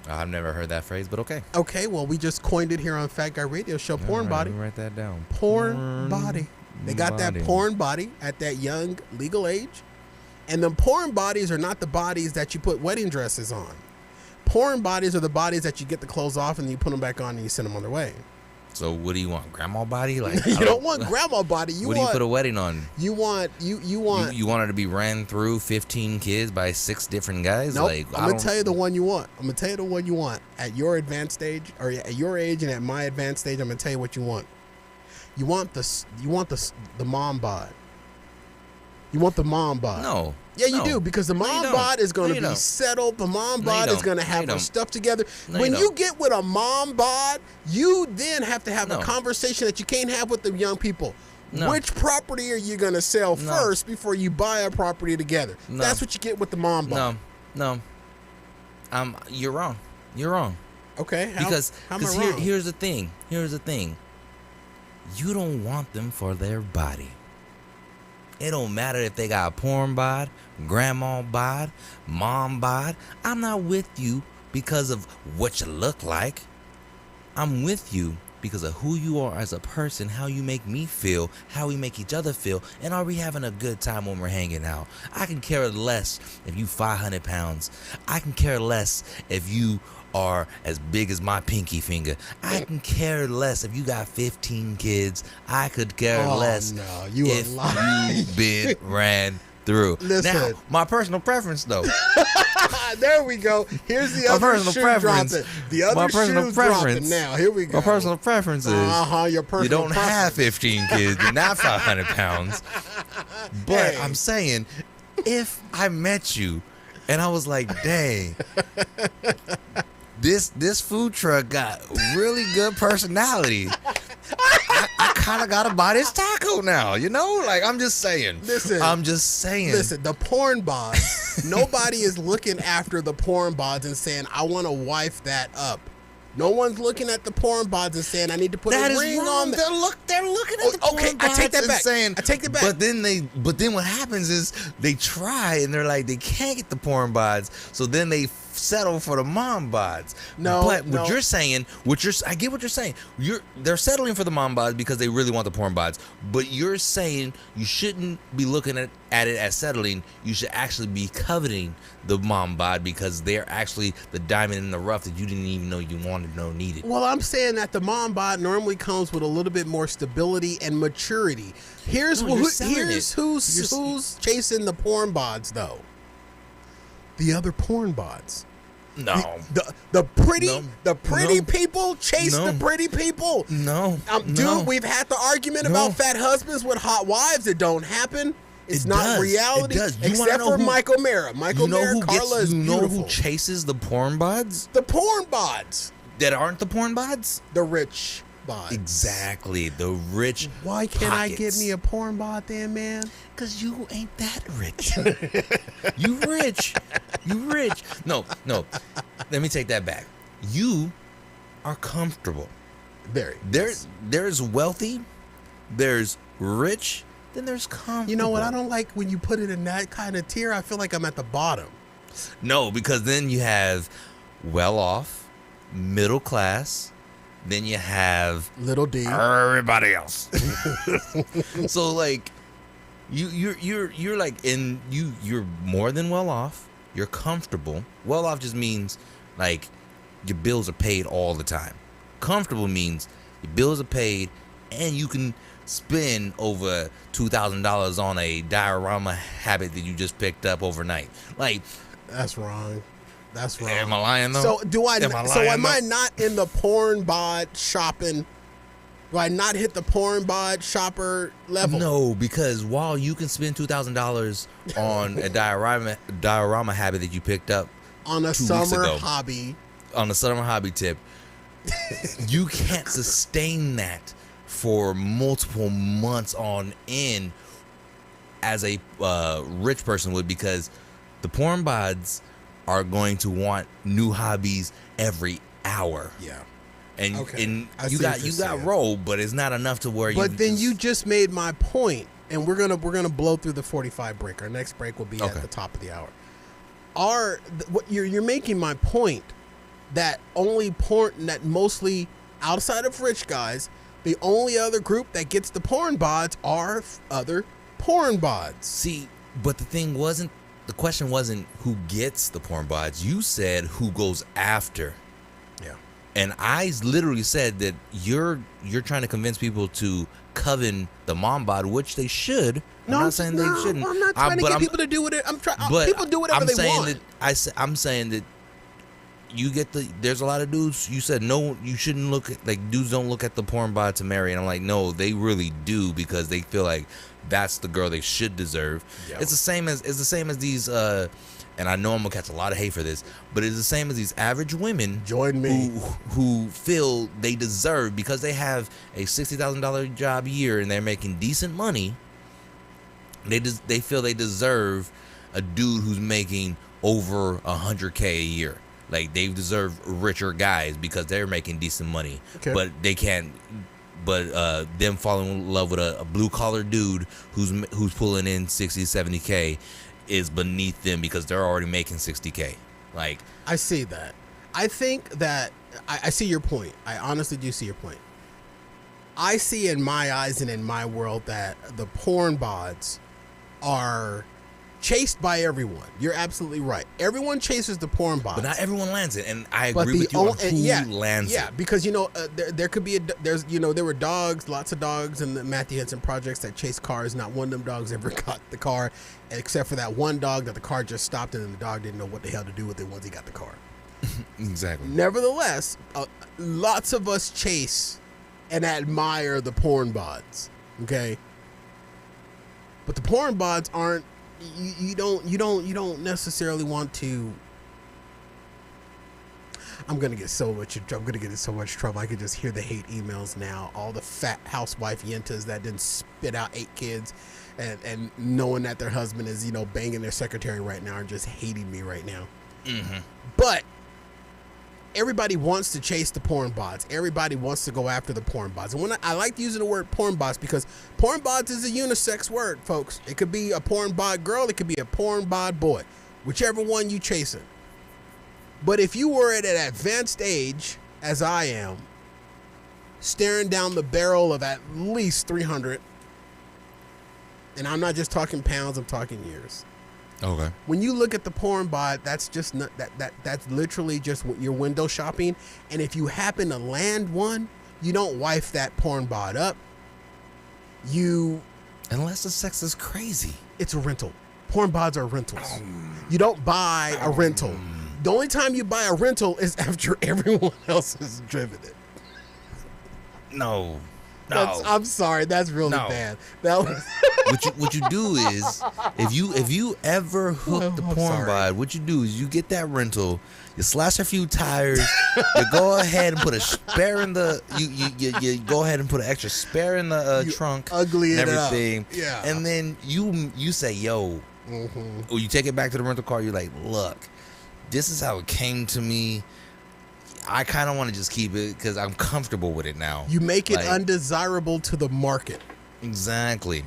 I've never heard that phrase, but okay. Okay, well, we just coined it here on Fat Guy Radio Show. Porn body. Let me write that down. Porn body. They got that porn body at that young legal age. And the porn bodies are not the bodies that you put wedding dresses on. Porn bodies are the bodies that you get the clothes off and you put them back on and you send them on their way. So what do you want? Grandma body? Like you don't want grandma body. What do you put a wedding on? You want you want her to be ran through 15 kids by 6 different guys? Nope. Like, I'm gonna tell you the one you want. I'm gonna tell you the one you want at your advanced stage, or at your age and at my advanced stage. I'm gonna tell you what you want. You want the mom bod. You want the mom bod. No. Yeah, you do, because the mom bod is going to be settled. The mom bod is going to have her stuff together. When you get with a mom bod, you then have to have a conversation that you can't have with the young people. No. Which property are you going to sell first before you buy a property together? No. That's what you get with the mom bod. No. You're wrong. You're wrong. Okay. Because here's the thing. Here's the thing. You don't want them for their body. It don't matter if they got a porn bod, grandma bod, mom bod. I'm not with you because of what you look like. I'm with you because of who you are as a person, how you make me feel, how we make each other feel, and are we having a good time when we're hanging out? I can care less if you 500 pounds. I can care less if you are as big as my pinky finger. I can care less if you got 15 kids. I could care less if you've been ran through. Listen. Now, my personal preference, though. There we go. Here's the other shoe dropping. The other shoe's dropping now. Here we go. My personal preference is your personal you don't have 15 kids. You're not 500 pounds. But I'm saying, if I met you and I was like, dang, this food truck got really good personality. I kind of got to buy this taco now, you know? Like, I'm just saying. Listen, the porn bods, nobody is looking after the porn bods and saying, I want to wife that up. No one's looking at the porn bods and saying, I need to put a ring on that. They're looking at the porn bods. I take that back. I take it back. But then what happens is they try and they're like, they can't get the porn bods. So then they settle for the mom bods. What you're saying, I get what you're saying. They're settling for the mom bods because they really want the porn bods. But you're saying you shouldn't be looking at it as settling. You should actually be coveting the mom bod because they're actually the diamond in the rough that you didn't even know you wanted or needed. Well, I'm saying that the mom bod normally comes with a little bit more stability and maturity. Here's who's chasing the porn bods though. The other porn bods. No. The pretty people chase the pretty people. Dude, we've had the argument about fat husbands with hot wives. It don't happen. It's not reality. It does. Except for Michael Mara. Carla is beautiful. You know who chases the porn bods? The porn bods. That aren't the porn bods? The rich bods. Exactly. The rich Why can't I get me a porn bod then, man? Because you ain't that rich. You rich. You rich. No. Let me take that back. You are comfortable. Very. There's wealthy. There's rich. Then there's comfortable. You know what? I don't like when you put it in that kind of tier. I feel like I'm at the bottom. No, because then you have well off, middle class. Then you have little D. Everybody else. So like, you're like you're more than well off. You're comfortable. Well off just means like your bills are paid all the time. Comfortable means your bills are paid and you can spend over $2,000 on a diorama habit that you just picked up overnight. Like, that's wrong. That's wrong. Am I lying though? So am I not in the porn bod shopping? Do I not hit the porn bod shopper level? No, because while you can spend $2,000 on a diorama habit that you picked up on a summer hobby, on a summer hobby tip, you can't sustain that for multiple months on end as a rich person would, because The porn bods are going to want new hobbies every hour. Yeah. And Okay. and I you see what got you're saying. roll, but it's not enough to where But then just, you just made my point, and we're gonna blow through the 45 break. Our next break will be Okay. at the top of the hour. What you're making my point that only porn, that mostly outside of rich guys, the only other group that gets the porn bods are other porn bods. See, but the question wasn't who gets the porn bods. You said who goes after. Yeah. And I literally said that you're trying to convince people to coven the mom bod, which they should. I'm not saying they shouldn't. I'm not trying to get people to do it. People do whatever they want. I'm saying that you get there's a lot of dudes. You said no, you shouldn't look at, like, dudes don't look at the porn bod to marry, and I'm like, no, they really do, because they feel like that's the girl they should deserve. Yeah. It's the same as these and I know I'm gonna catch a lot of hate for this, but it's the same as these average women Join me. who feel they deserve, because they have a $60,000 job a year and they're making decent money. They feel they deserve a dude who's making over $100K a year. Like, they deserve richer guys because they're making decent money. Okay. But they can't. But them falling in love with a blue collar dude who's pulling in 60, 70K is beneath them because they're already making 60K. Like, I see that. I think that I see your point. I honestly do see your point. I see in my eyes and in my world that the porn bods are chased by everyone. You're absolutely right. Everyone chases the porn bods, but not everyone lands it, and I But agree with you on who lands it. Yeah, because there could be there were dogs, lots of dogs in the Matthew Henson projects that chase cars. Not one of them dogs ever got the car, except for that one dog that the car just stopped, and then the dog didn't know what the hell to do with it once he got the car. Exactly. Nevertheless, lots of us chase and admire the porn bods. Okay, but the porn bods aren't. You don't necessarily want to. I'm gonna get in so much trouble. I can just hear the hate emails now. All the fat housewife yentas that didn't spit out 8 kids, and knowing that their husband is banging their secretary right now, are just hating me right now. Mm-hmm. But everybody wants to chase the porn bods. Everybody wants to go after the porn bods. And when I like using the word porn bods, because porn bods is a unisex word, folks. It could be a porn bod girl. It could be a porn bod boy. Whichever one you chasing. But if you were at an advanced age, as I am, staring down the barrel of at least 300, and I'm not just talking pounds, I'm talking years. Okay. When you look at the porn bod, that's just not, that's literally just your window shopping. And if you happen to land one, you don't wife that porn bod up. Unless the sex is crazy. It's a rental. Porn bods are rentals. You don't buy a rental. The only time you buy a rental is after everyone else has driven it. No. I'm sorry, that's really bad. That was what you do is, if you ever hook the porn bod, what you do is you get that rental, you slash a few tires, you go ahead and put a spare in the you go ahead and put an extra spare in the trunk, ugly and it up. everything, Yeah. and then you say, yo, or you take it back to the rental car. You're like, look, this is how it came to me. I kind of want to just keep it because I'm comfortable with it now. You make it undesirable to the market. Exactly.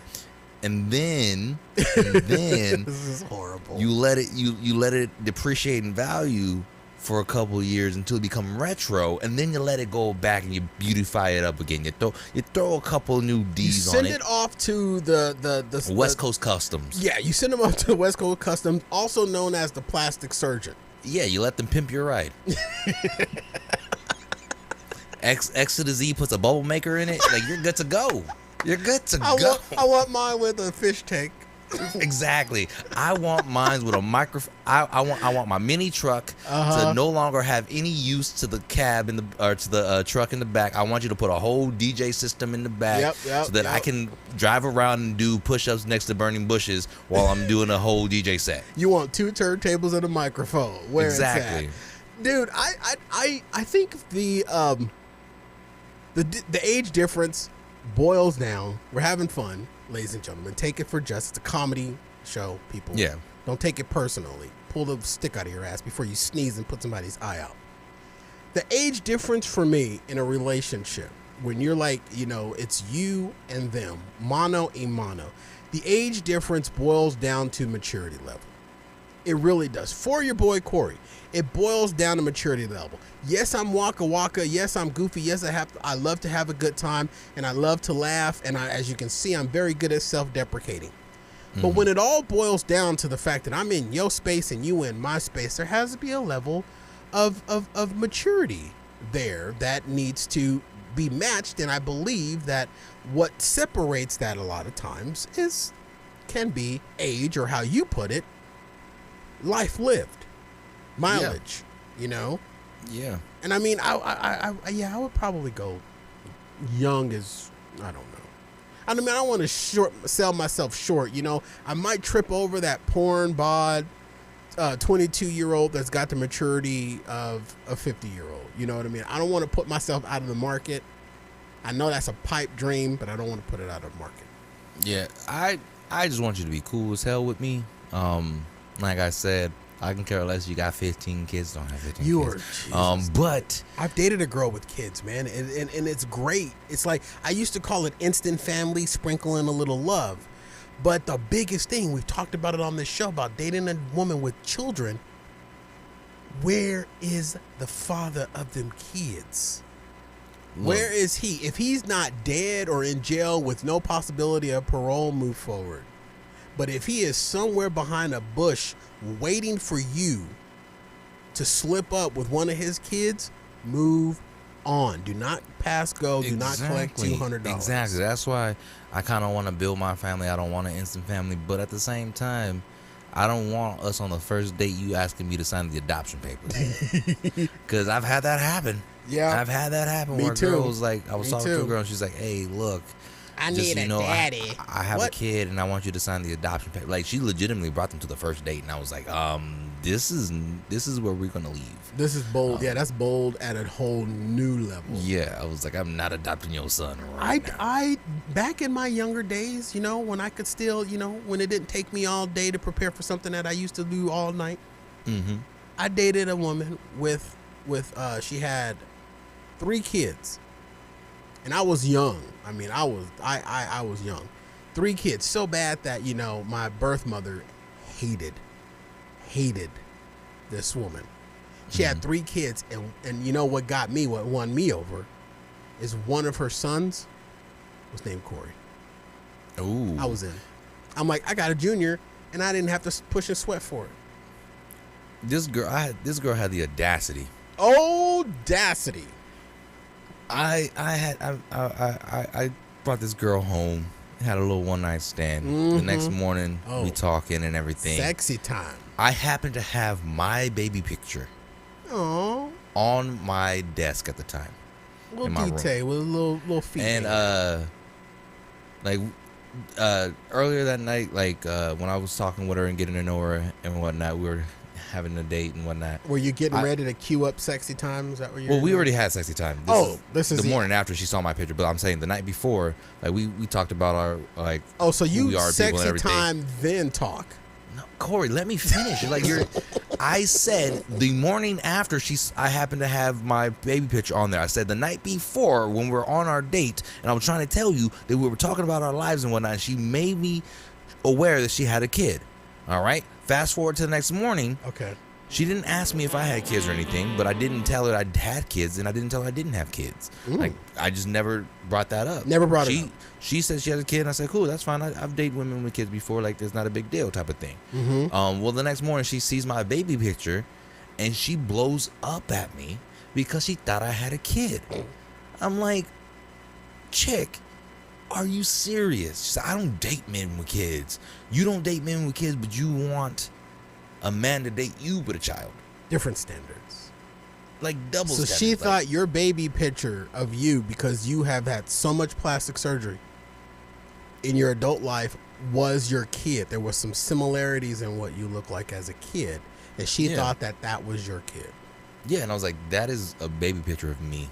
And then this is horrible. You let it depreciate in value for a couple of years until it become retro, and then you let it go back and you beautify it up again. You throw a couple new D's on it. You send it off to the West Coast Customs. Yeah, you send them off to the West Coast Customs, also known as the plastic surgeon. Yeah, you let them pimp your ride. X to the Z puts a bubble maker in it. Like, you're good to go. You're good to go. I want mine with a fish tank. Exactly. I want mine with a micro. I want my mini truck to no longer have any use to the cab to the truck in the back. I want you to put a whole DJ system in the back so that I can drive around and do push-ups next to burning bushes while I'm doing a whole DJ set. You want 2 turntables and a microphone. Where exactly, it's at. Dude. I think the age difference boils down. We're having fun, ladies and gentlemen. Take it for just. It's a comedy show, people. Yeah. Don't take it personally. Pull the stick out of your ass before you sneeze and put somebody's eye out. The age difference for me in a relationship, when you're like, it's you and them, mano a mano, the age difference boils down to maturity level. It really does. For your boy Corey, it boils down to maturity level. Yes, I'm waka waka. Yes, I'm goofy. Yes, I love to have a good time, and I love to laugh. And as you can see, I'm very good at self-deprecating. But when it all boils down to the fact that I'm in your space and you in my space, there has to be a level of maturity there that needs to be matched. And I believe that what separates that a lot of times can be age, or how you put it, life lived, mileage, Yeah. And I mean, I would probably go young as, I don't know. I mean, I don't want to sell myself short, I might trip over that porn bod 22-year-old that's got the maturity of a 50-year-old. You know what I mean? I don't want to put myself out of the market. I know that's a pipe dream, but I don't want to put it out of the market. Yeah, I just want you to be cool as hell with me. Like I said, I can care less if you got 15 kids, don't have 15 kids. But I've dated a girl with kids, man, and it's great. It's like, I used to call it instant family, sprinkle in a little love. But the biggest thing, we've talked about it on this show, about dating a woman with children, where is the father of them kids? Where is he? If he's not dead or in jail with no possibility of parole, move forward. But if he is somewhere behind a bush waiting for you to slip up with one of his kids, move on. Do not pass go. Do not collect $200. Exactly. That's why I kind of want to build my family. I don't want an instant family. But at the same time, I don't want us on the first date you asking me to sign the adoption papers. Because I've had that happen. Yeah. I've had that happen. Me where too. A girl was like, I was Me talking too. to a girl and she's like, hey, look. I need a daddy. I have a kid and I want you to sign the adoption paper. Like, she legitimately brought them to the first date, and I was like, this is where we're gonna leave. This is bold. Yeah, that's bold at a whole new level. Yeah, I was like, I'm not adopting your son right now. I back in my younger days, when I could still, when it didn't take me all day to prepare for something that I used to do all night. Mm-hmm. I dated a woman with she had 3 kids. And I was young. I mean, I was young. 3 kids, so bad that, my birth mother hated this woman. She had 3 kids, and what won me over is one of her sons was named Corey. Ooh. I was in. I'm like, I got a junior, and I didn't have to push and sweat for it. This girl had the audacity. Audacity. I brought this girl home, had a little one night stand. Mm-hmm. The next morning, we talking and everything. Sexy time. I happened to have my baby picture on my desk at the time. Little detail with a little feet. And earlier that night, when I was talking with her and getting to know her and whatnot, we were having a date and whatnot. Were you getting ready to queue up sexy time? Is that what you're Well, we already had sexy time. This is the morning after she saw my picture, but I'm saying the night before, we talked about our so you sexy time then talk. No, Corey, let me finish. I said the morning after I happened to have my baby picture on there. I said the night before when we were on our date, and I was trying to tell you that we were talking about our lives and whatnot, and she made me aware that she had a kid. All right. Fast forward to the next morning. Okay. She didn't ask me if I had kids or anything, but I didn't tell her I had kids, and I didn't tell her I didn't have kids. I just never brought that up. Never brought it up. She said she had a kid, and I said, cool, that's fine. I've dated women with kids before. There's not a big deal type of thing. Mm-hmm. Well, the next morning, she sees my baby picture, and she blows up at me because she thought I had a kid. I'm like, chick, are you serious? She said, I don't date men with kids. You don't date men with kids, but you want a man to date you with a child. Different standards. Double So standards. she thought your baby picture of you, because you have had so much plastic surgery in your adult life, was your kid. There was some similarities in what you look like as a kid, and she thought that was your kid. Yeah, and I was like, that is a baby picture of me.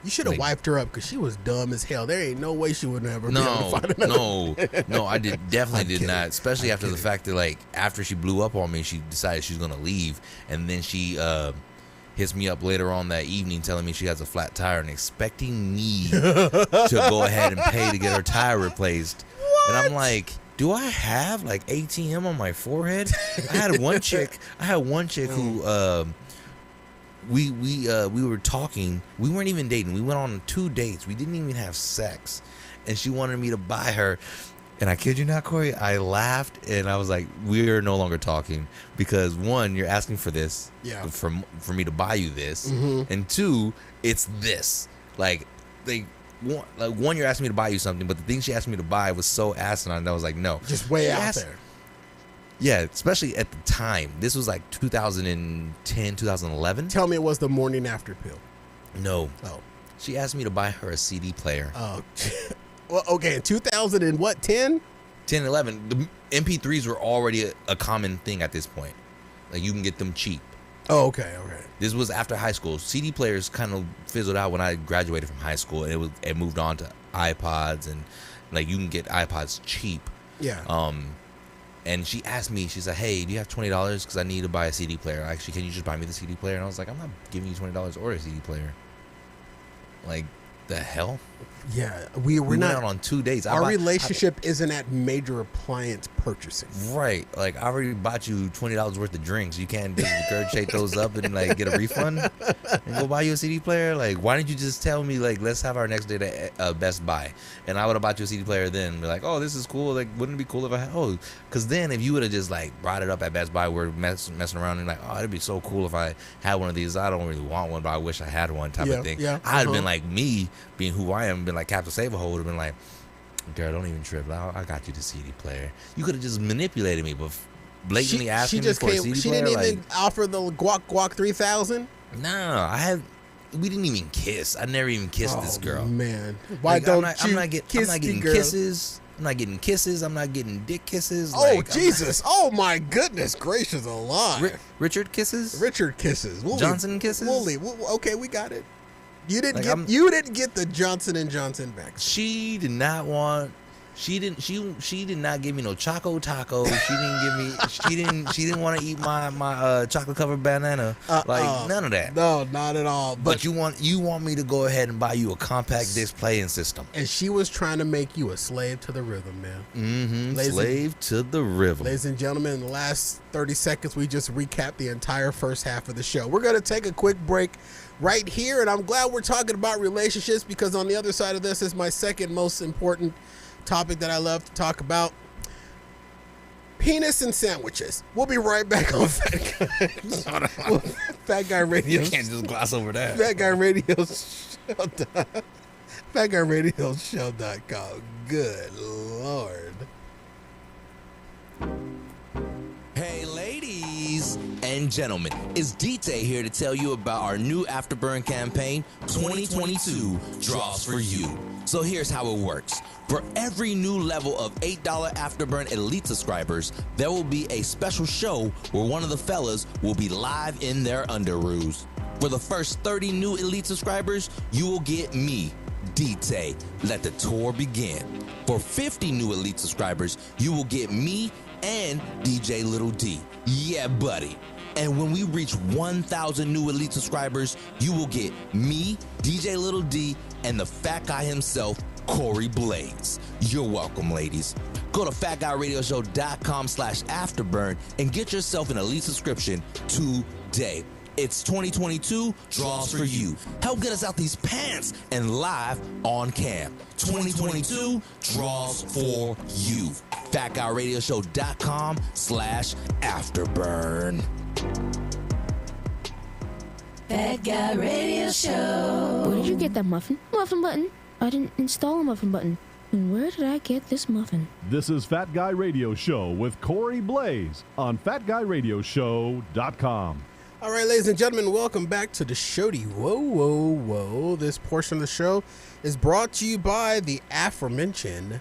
You should have Like- wiped her up because she was dumb as hell. There ain't no way she would never be able to find another. No, I definitely did kidding. not. Especially I'm after the kidding. fact that, like, after she blew up on me, she decided she's gonna leave, and then she hits me up later on that evening, telling me she has a flat tire and expecting me to go ahead and pay to get her tire replaced. And I'm like, do I have like ATM on my forehead? I had one chick who we were talking. We weren't even dating. We went on 2 dates. We didn't even have sex, and she wanted me to buy her. And I kid you not, Corey, I laughed and I was like, "We're no longer talking because one, you're asking for this, for me to buy you this, and two, it's this. Like one, you're asking me to buy you something, but the thing she asked me to buy was so asinine that I was like, no, Just way out there. Yeah, especially at the time. This was like 2010, 2011. Tell me it was the morning after pill. No. Oh. She asked me to buy her a CD player. Oh. Well, okay, in 2000 and what, 10? 10, 11. The MP3s were already a common thing at this point. Like, you can get them cheap. Oh, okay. This was after high school. CD players kind of fizzled out when I graduated from high school. It moved on to iPods, and like you can get iPods cheap. Yeah. And she asked me, she said, "Hey, do you have $20? Because I need to buy a CD player. Actually, can you just buy me the CD player?" And I was like, "I'm not giving you $20 or a CD player." Like, the hell? Yeah, We we're went not out on 2 dates. Our relationship isn't at major appliance purchasing. Right. Like, I already bought you $20 worth of drinks. You can't just regurgitate those up and, like, get a refund and go buy you a CD player? Like, why didn't you just tell me, like, let's have our next date at Best Buy? And I would have bought you a CD player then. Be like, oh, this is cool. Like, wouldn't it be cool if I had... Oh, because then if you would have just, like, brought it up at Best Buy, we're messing around and like, oh, it'd be so cool if I had one of these. I don't really want one, but I wish I had one type of thing. Yeah, I'd have been like, me being who I am, been like Captain Save-A-Hole, would have been like, girl, don't even trip. I got you the CD player. You could have just manipulated me, but blatantly asking me for a CD she player. Didn't even offer the Guac 3000. No, we didn't even kiss. I never even kissed this girl. Man, why Like, don't I'm not getting girl? kisses. I'm not getting kisses. I'm not getting dick kisses. Oh, Like, Jesus! Oh my goodness gracious alive! Richard kisses. Richard kisses. Johnson kisses. Okay, we got it. You didn't Like, you didn't get the Johnson & Johnson vaccine. She did not want. She did not give me no Choco Taco. She didn't want to eat my chocolate covered banana. Like, none of that. No, not at all. But you want me to go ahead and buy you a compact disc playing system. And she was trying to make you a slave to the rhythm, man. Mm-hmm. Slave to the rhythm. Ladies and gentlemen, in the last 30 seconds, we just recapped the entire first half of the show. We're going to take a quick break right here, and I'm glad we're talking about relationships because on the other side of this is my second most important topic that I love to talk about: penis and sandwiches. We'll be right back on Fat Guy Radio. You can't just gloss over that. Fat Guy Radio Show. FatGuyRadioShow.com. Good Lord. Hey, ladies and gentlemen, it's DJ here to tell you about our new Afterburn campaign, 2022 Draws for You. So here's how it works. For every new level of $8 Afterburn Elite subscribers, there will be a special show where one of the fellas will be live in their underoos. For the first 30 new Elite subscribers, you will get me, DJ. Let the tour begin. For 50 new Elite subscribers, you will get me and DJ Little D. Yeah, buddy. And when we reach 1,000 new Elite subscribers, you will get me, DJ Little D, and the fat guy himself, Corey Blaze. You're welcome, ladies. Go to FatGuyRadioShow.com/afterburn and get yourself an Elite subscription today. It's 2022 Draws for You. Help get us out these pants and live on cam. 2022 Draws for You. FatGuyRadioShow.com/afterburn. Fat Guy Radio Show. Where did you get that muffin? Muffin button? I didn't install a muffin button. And where did I get this muffin? This is Fat Guy Radio Show with Corey Blaze on FatGuyRadioShow.com. All right, ladies and gentlemen, welcome back to the Shody. Whoa. This portion of the show is brought to you by the aforementioned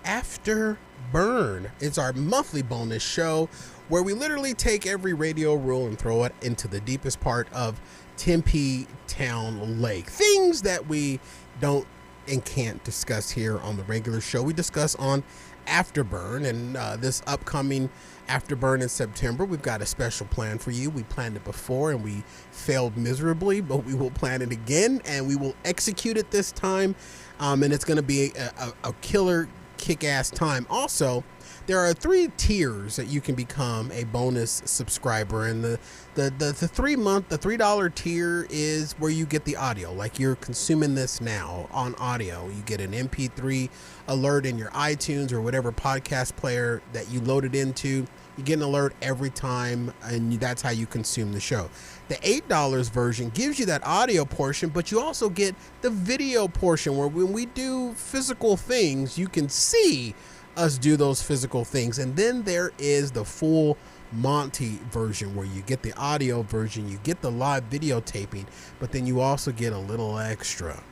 Afterburn. It's our monthly bonus show where we literally take every radio rule and throw it into the deepest part of Tempe Town Lake. Things that we don't and can't discuss here on the regular show, we discuss on Afterburn. And this upcoming Afterburn in September, we've got a special plan for you. We planned it before and we failed miserably, but we will plan it again and we will execute it this time. And it's going to be a killer, kick-ass time. Also, there are 3 tiers that you can become a bonus subscriber, and the 3-month, the $3 tier is where you get the audio, like you're consuming this now on audio. You get an MP3 alert in your iTunes or whatever podcast player that you load it into. You get an alert every time, and that's how you consume the show. The $8 version gives you that audio portion, but you also get the video portion where when we do physical things, you can see us do those physical things. And then there is the full Monty version where you get the audio version, you get the live videotaping, but then you also get a little extra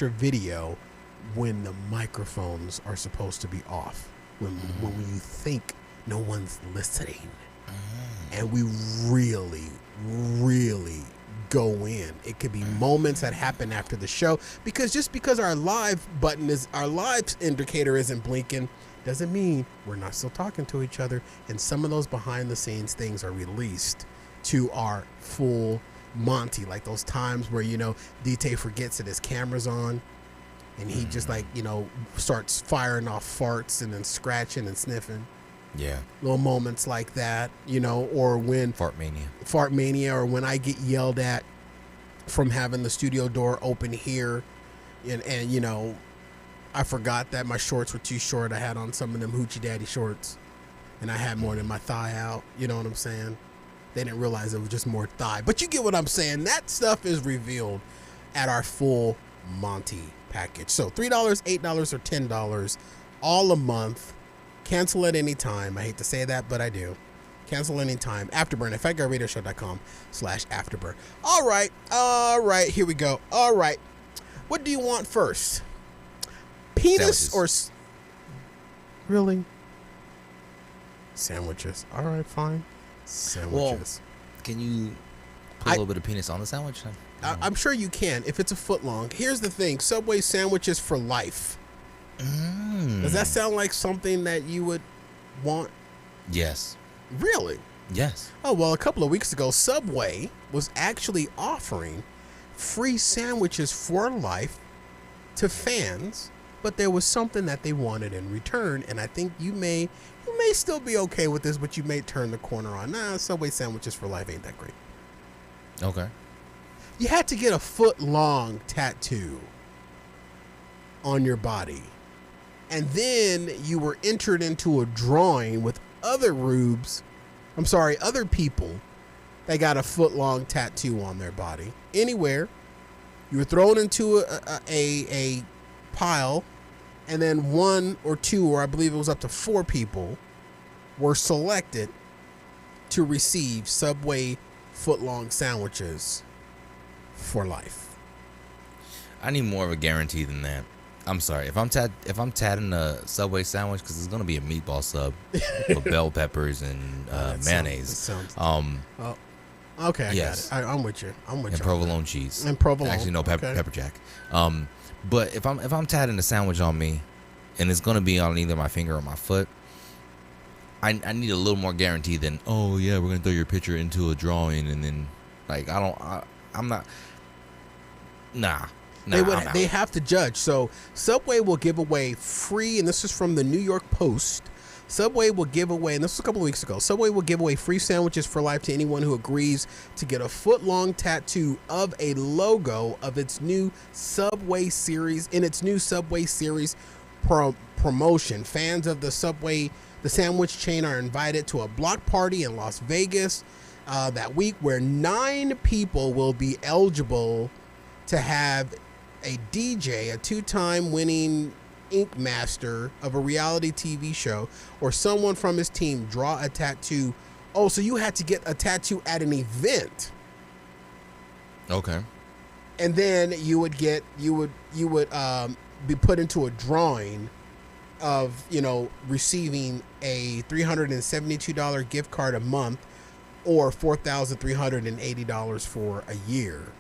video when the microphones are supposed to be off, when you think no one's listening. And we really go in. It could be moments that happen after the show, because just because our live indicator isn't blinking doesn't mean we're not still talking to each other. And some of those behind the scenes things are released to our full Monty, like those times where, DT forgets that his camera's on and he just starts firing off farts and then scratching and sniffing. Yeah. Little moments like that, or when Fart Mania, or when I get yelled at from having the studio door open here, and I forgot that my shorts were too short. I had on some of them Hoochie Daddy shorts, and I had more than my thigh out. You know what I'm saying? They didn't realize it was just more thigh, but you get what I'm saying. That stuff is revealed at our full Monty package. So $3, $8, or $10, all a month. Cancel at any time. I hate to say that, but I do. Cancel anytime. Afterburn at FatGuyRadioShow.com/Afterburn. All right. Here we go. All right. What do you want first? Penis Sandwiches. Really? Sandwiches. All right, fine. Sandwiches. Well, can you put a little bit of penis on the sandwich? I'm sure you can if it's a foot long. Here's the thing. Subway sandwiches for life. Does that sound like something that you would want? Yes. Really? Yes. Oh, well, a couple of weeks ago, Subway was actually offering free sandwiches for life to fans, but there was something that they wanted in return, and I think you may still be okay with this, but you may turn the corner on. Subway sandwiches for life ain't that great. Okay. You had to get a foot-long tattoo on your body. And then you were entered into a drawing with other people that got a foot-long tattoo on their body. Anywhere. You were thrown into a pile, and then 1 or 2, or I believe it was up to 4 people, were selected to receive Subway foot-long sandwiches for life. I need more of a guarantee than that. I'm sorry. If I'm tatting a Subway sandwich, because it's gonna be a meatball sub with bell peppers and mayonnaise. Okay, yes. I got it. I'm with you. And provolone cheese. And provolone. Actually, no, pepper jack. But if I'm tatting a sandwich on me, and it's gonna be on either my finger or my foot, I need a little more guarantee than, oh yeah, we're gonna throw your picture into a drawing, and then I'm not. Nah. They have to judge. So Subway will give away free, and this is from the New York Post. Subway will give away, and this was a couple of weeks ago, Subway will give away free sandwiches for life to anyone who agrees to get a foot-long tattoo of a logo of its new Subway series, in its new Subway series promotion. Fans of the sandwich chain are invited to a block party in Las Vegas that week, where 9 people will be eligible to have a DJ, a 2-time winning ink master of a reality TV show, or someone from his team draw a tattoo. Oh, so you had to get a tattoo at an event. Okay. And then you would be put into a drawing of, receiving a $372 gift card a month or $4,380 for a year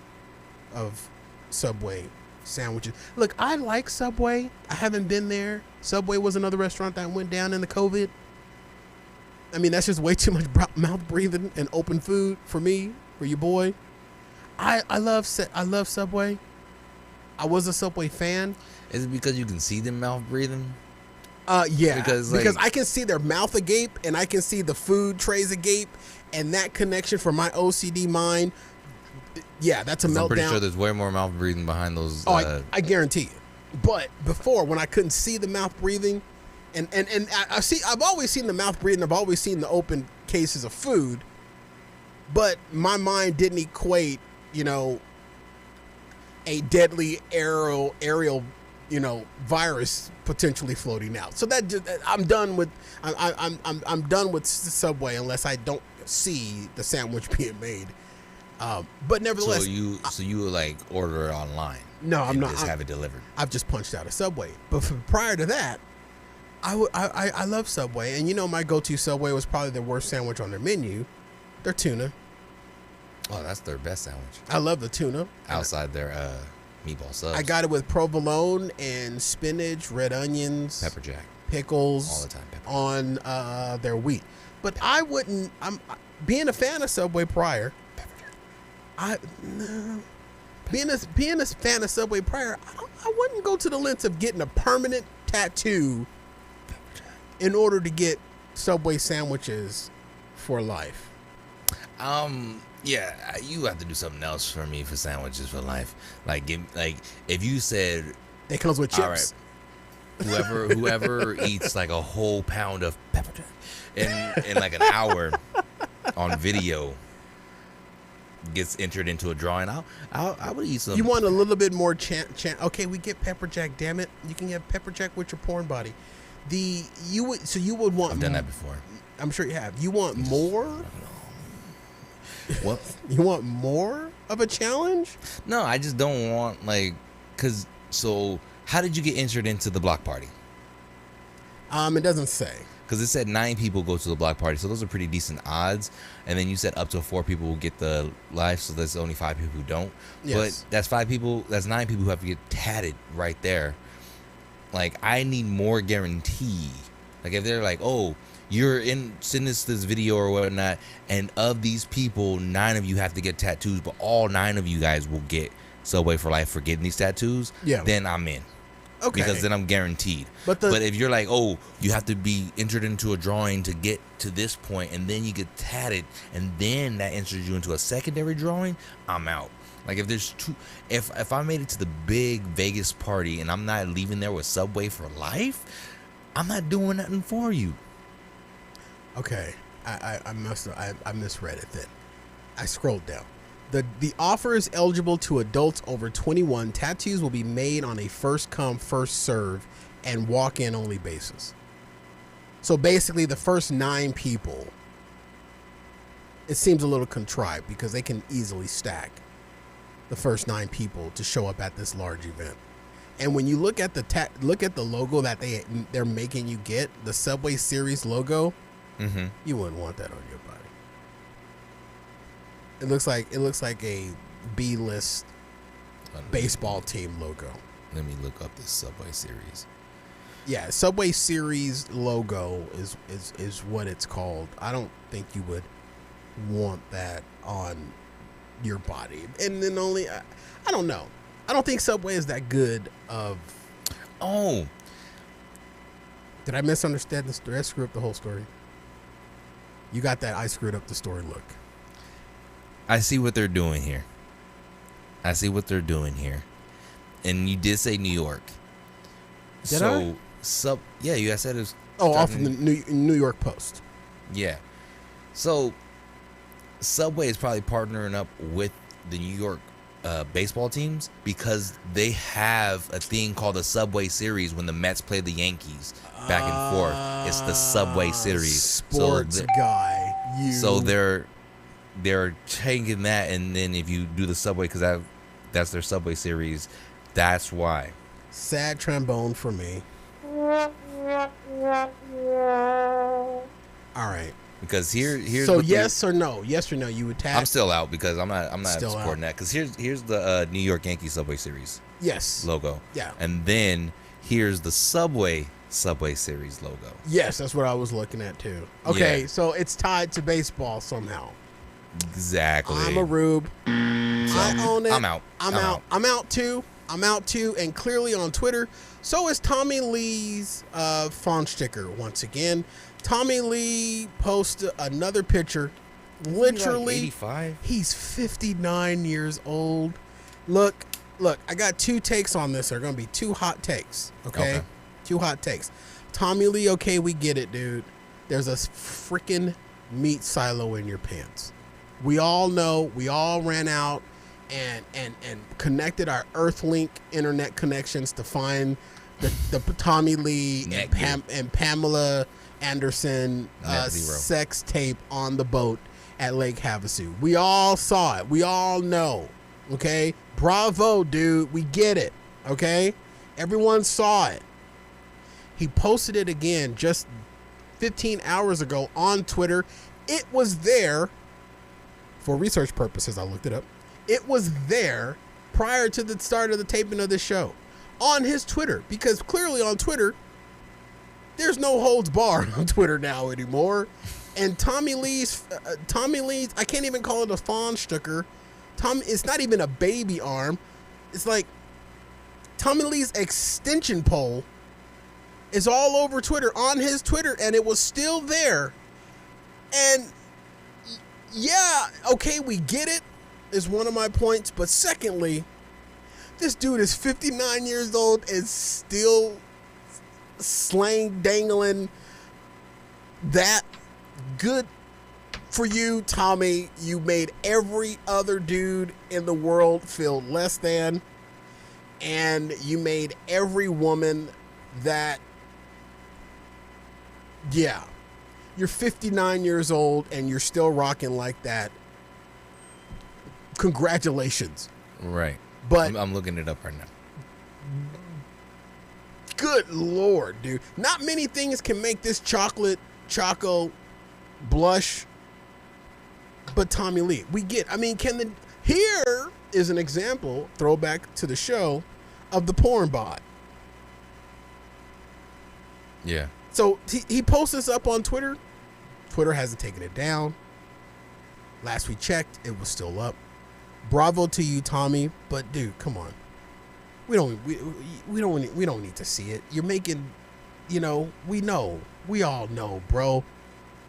of Subway sandwiches. Look, I like Subway. I haven't been there. Subway was another restaurant that went down in the COVID. I mean, that's just way too much mouth breathing and open food for me, for your boy. I love Subway. I was a Subway fan. Is it because you can see them mouth breathing? Yeah, because I can see their mouth agape and I can see the food trays agape, and that connection for my OCD mind, yeah, that's a meltdown. I'm pretty sure there's way more mouth breathing behind those. I guarantee you. But before, when I couldn't see the mouth breathing, and I've always seen the mouth breathing. I've always seen the open cases of food, but my mind didn't equate, a deadly aerial virus potentially floating out. So that I'm done with. I'm done with Subway unless I don't see the sandwich being made. But nevertheless, so you would like order it online? No, I'm not. Just have it delivered. I've just punched out a Subway. But prior to that, I love Subway, and my go-to Subway was probably the worst sandwich on their menu, their tuna. Oh, that's their best sandwich. I love the tuna. Outside their meatball subs. I got it with provolone and spinach, red onions, pepper jack, pickles, all the time. On their wheat. But I wouldn't. I'm being a fan of Subway prior. Being a fan of Subway prior, I wouldn't go to the lengths of getting a permanent tattoo in order to get Subway sandwiches for life. Yeah, you have to do something else for me for sandwiches for life. Like if you said it comes with chips. All right, whoever eats like a whole pound of pepper jack in like an hour on video gets entered into a drawing. I would eat some. You want a little bit more okay, we get pepper jack. Damn it, you can have pepper jack with your porn body. You would want. I've done that before. I'm sure you have. You want more? What? You want more of a challenge? No, I just don't want so how did you get entered into the block party? It doesn't say. Because it said 9 people go to the block party, so those are pretty decent odds. And then you said up to 4 people will get the life, so there's only 5 people who don't. Yes. But that's 5 people. That's 9 people who have to get tatted right there. Like, I need more guarantee. Like, if they're like, oh, you're send us this video or whatnot, and of these people, 9 of you have to get tattoos, but all 9 of you guys will get Subway for life for getting these tattoos. Yeah. Then I'm in. Okay. Because then I'm guaranteed. But if you're like, oh, you have to be entered into a drawing to get to this point, and then you get tatted, and then that enters you into a secondary drawing, I'm out. Like if there's if I made it to the big Vegas party and I'm not leaving there with Subway for life, I'm not doing nothing for you. Okay, I misread it then. I scrolled down. The offer is eligible to adults over 21. Tattoos will be made on a first come, first serve and walk-in only basis. So basically the first 9 people, it seems a little contrived because they can easily stack the first 9 people to show up at this large event. And when you look at the logo that they're making you get, the Subway Series logo, you wouldn't want that on your body. It looks like a B-list baseball team logo. Let me look up this Subway Series. Yeah, Subway Series logo is what it's called. I don't think you would want that on your body. And then I don't know. I don't think Subway is that good of. Oh, did I misunderstand the story? I screwed up the whole story. You got that I screwed up the story look. I see what they're doing here. And you did say New York. Did I? Yeah, you said it was. Off of the New York Post. Yeah. So, Subway is probably partnering up with the New York baseball teams because they have a thing called the Subway Series when the Mets play the Yankees back and forth. It's the Subway Series. Sports guy. So they're taking that, and then if you do the Subway, because that's their Subway Series, that's why. Sad trombone for me. All right. Because here's so what yes or no? Yes or no? You would tap. I'm still out because I'm not Still supporting that. Because here's the New York Yankees Subway Series Yes. logo. Yeah. And then here's the Subway Series logo. Yes, that's what I was looking at too. Okay, Yeah. so it's tied to baseball somehow. Exactly. I'm a rube. I own it. I'm out. I'm out. I'm out too. I'm out too. And clearly on Twitter, so is Tommy Lee's phone sticker once again. Tommy Lee posted another picture. Literally, 85. He's 59 years old. Look, I got two takes on this. They're going to be two hot takes. Okay? Two hot takes. Tommy Lee, okay, we get it, dude. There's a freaking meat silo in your pants. We all know. We all ran out and connected our Earthlink internet connections to find the Tommy Lee and Pamela Anderson sex tape on the boat at Lake Havasu. We all saw it. We all know. Okay? Bravo, dude. We get it. Okay? Everyone saw it. He posted it again just 15 hours ago on Twitter. It was there for research purposes. I looked it up. It was there prior to the start of the taping of this show on his Twitter, because clearly on Twitter, there's no holds barred on Twitter now anymore. And Tommy Lee's, I can't even call it a fawn sticker. It's not even a baby arm. It's like Tommy Lee's extension pole is all over Twitter, on his Twitter, and it was still there. And yeah, okay, we get it, is one of my points. But secondly, this dude is 59 years old and still dangling that. Good for you, Tommy. You made every other dude in the world feel less than, and you made every woman that, yeah, you're 59 years old and you're still rocking like that. Congratulations. Right. But I'm looking it up right now. Good Lord, dude. Not many things can make this choco blush, but Tommy Lee. We get, I mean, here is an example, throwback to the show, of the porn bot. Yeah. So he posts this up on Twitter. Twitter hasn't taken it down. Last we checked, it was still up. Bravo to you, Tommy. But dude, come on. We don't need to see it. You're making, we know. We all know, bro.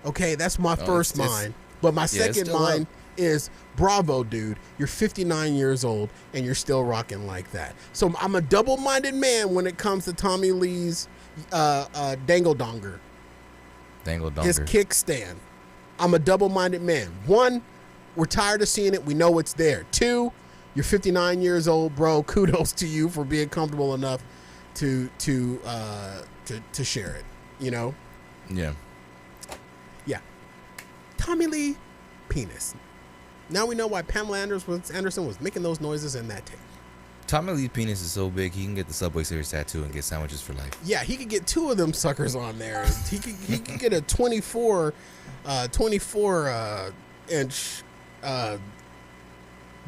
Okay, that's my first mind. But my second mind is bravo, dude. You're 59 years old and you're still rocking like that. So I'm a double-minded man when it comes to Tommy Lee's dangle donger. His kickstand. I'm a double-minded man. One, we're tired of seeing it. We know it's there. Two, you're 59 years old, bro. Kudos to you for being comfortable enough to share it. Yeah. Yeah. Tommy Lee penis. Now we know why Pamela Anderson was making those noises in that tape. Tommy Lee's penis is so big he can get the Subway Series tattoo and get sandwiches for life. Yeah, he could get two of them suckers on there. He could get a 24 inch.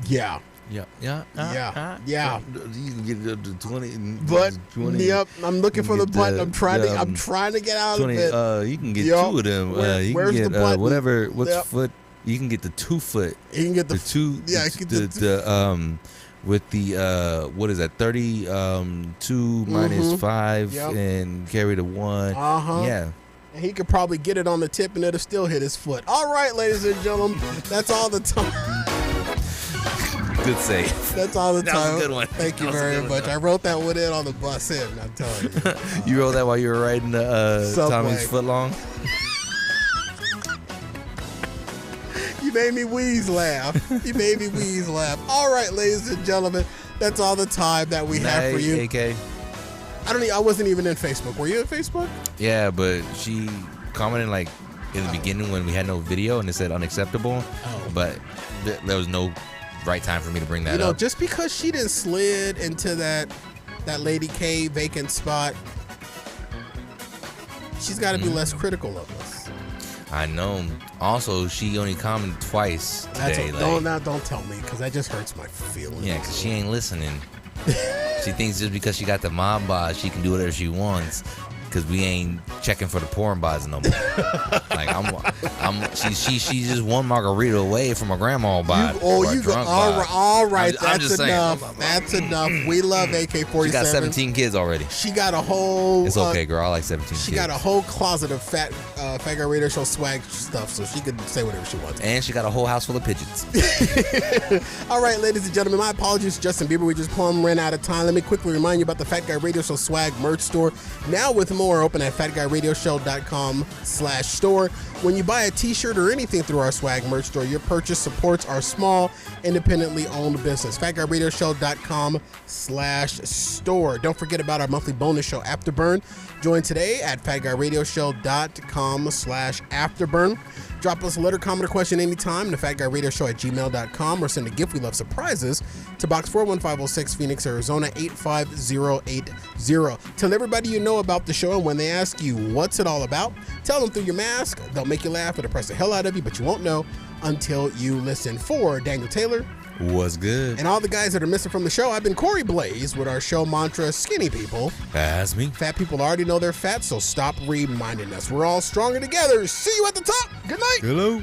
Yeah. Yeah. You can get it up to 20. But 20, yep, I'm looking for the button. I'm trying to get out 20, of it. You can get two of them. You where's can get the button? whatever. What's foot? You can get the 2 foot. You can get the 2. Yeah, with the what is that? 30 2 minus 5 and carry the 1. Yeah. And he could probably get it on the tip and it'll still hit his foot. All right, ladies and gentlemen, that's all the time. Good save. That's all the time. That was a good one. Thank you very much. I wrote that one in on the bus in, I'm telling you. You wrote that while you were riding Tommy's footlong? You made me wheeze laugh. All right, ladies and gentlemen, that's all the time that we have for you. AK. I wasn't even in Facebook. Were you in Facebook? Yeah, but she commented like in the beginning when we had no video and it said unacceptable. But there was no right time for me to bring that up. Just because she didn't slid into that Lady K vacant spot, She's got to be less critical of us. I know. Also, she only commented twice today. Don't tell me, because that just hurts my feelings. Yeah, because she ain't listening. She thinks just because she got the mom bod, she can do whatever she wants. Because we ain't checking for the porn bods no more. She's just one margarita away from a grandma bod. All right. That's enough. That's enough. We love AK-47. She got 17 kids already. She got a whole. It's okay, girl. I like 17 kids. She got a whole closet of Fat Guy Radio Show swag stuff, so she can say whatever she wants. And she got a whole house full of pigeons. All right, ladies and gentlemen, my apologies, Justin Bieber. We just plumb ran out of time. Let me quickly remind you about the Fat Guy Radio Show swag merch store. Now with more, open at FatGuyRadioShow.com/store. When you buy a t-shirt or anything through our swag merch store, your purchase supports our small, independently owned business. FatGuyRadioShow.com/store. Don't forget about our monthly bonus show, Afterburn. Join today at FatGuyRadioShow.com/Afterburn. Drop us a letter, comment, or question anytime to FatGuyRadioShow@gmail.com or send a gift. We love surprises to Box 41506, Phoenix, Arizona 85080. Tell everybody you know about the show, and when they ask you what's it all about, tell them through your mask. They'll make you laugh or depress the hell out of you, but you won't know until you listen. For Daniel Taylor, what's good? And all the guys that are missing from the show, I've been Corey Blaze with our show mantra, skinny people. That's me. Fat people already know they're fat, so stop reminding us. We're all stronger together. See you at the top. Good night. Hello.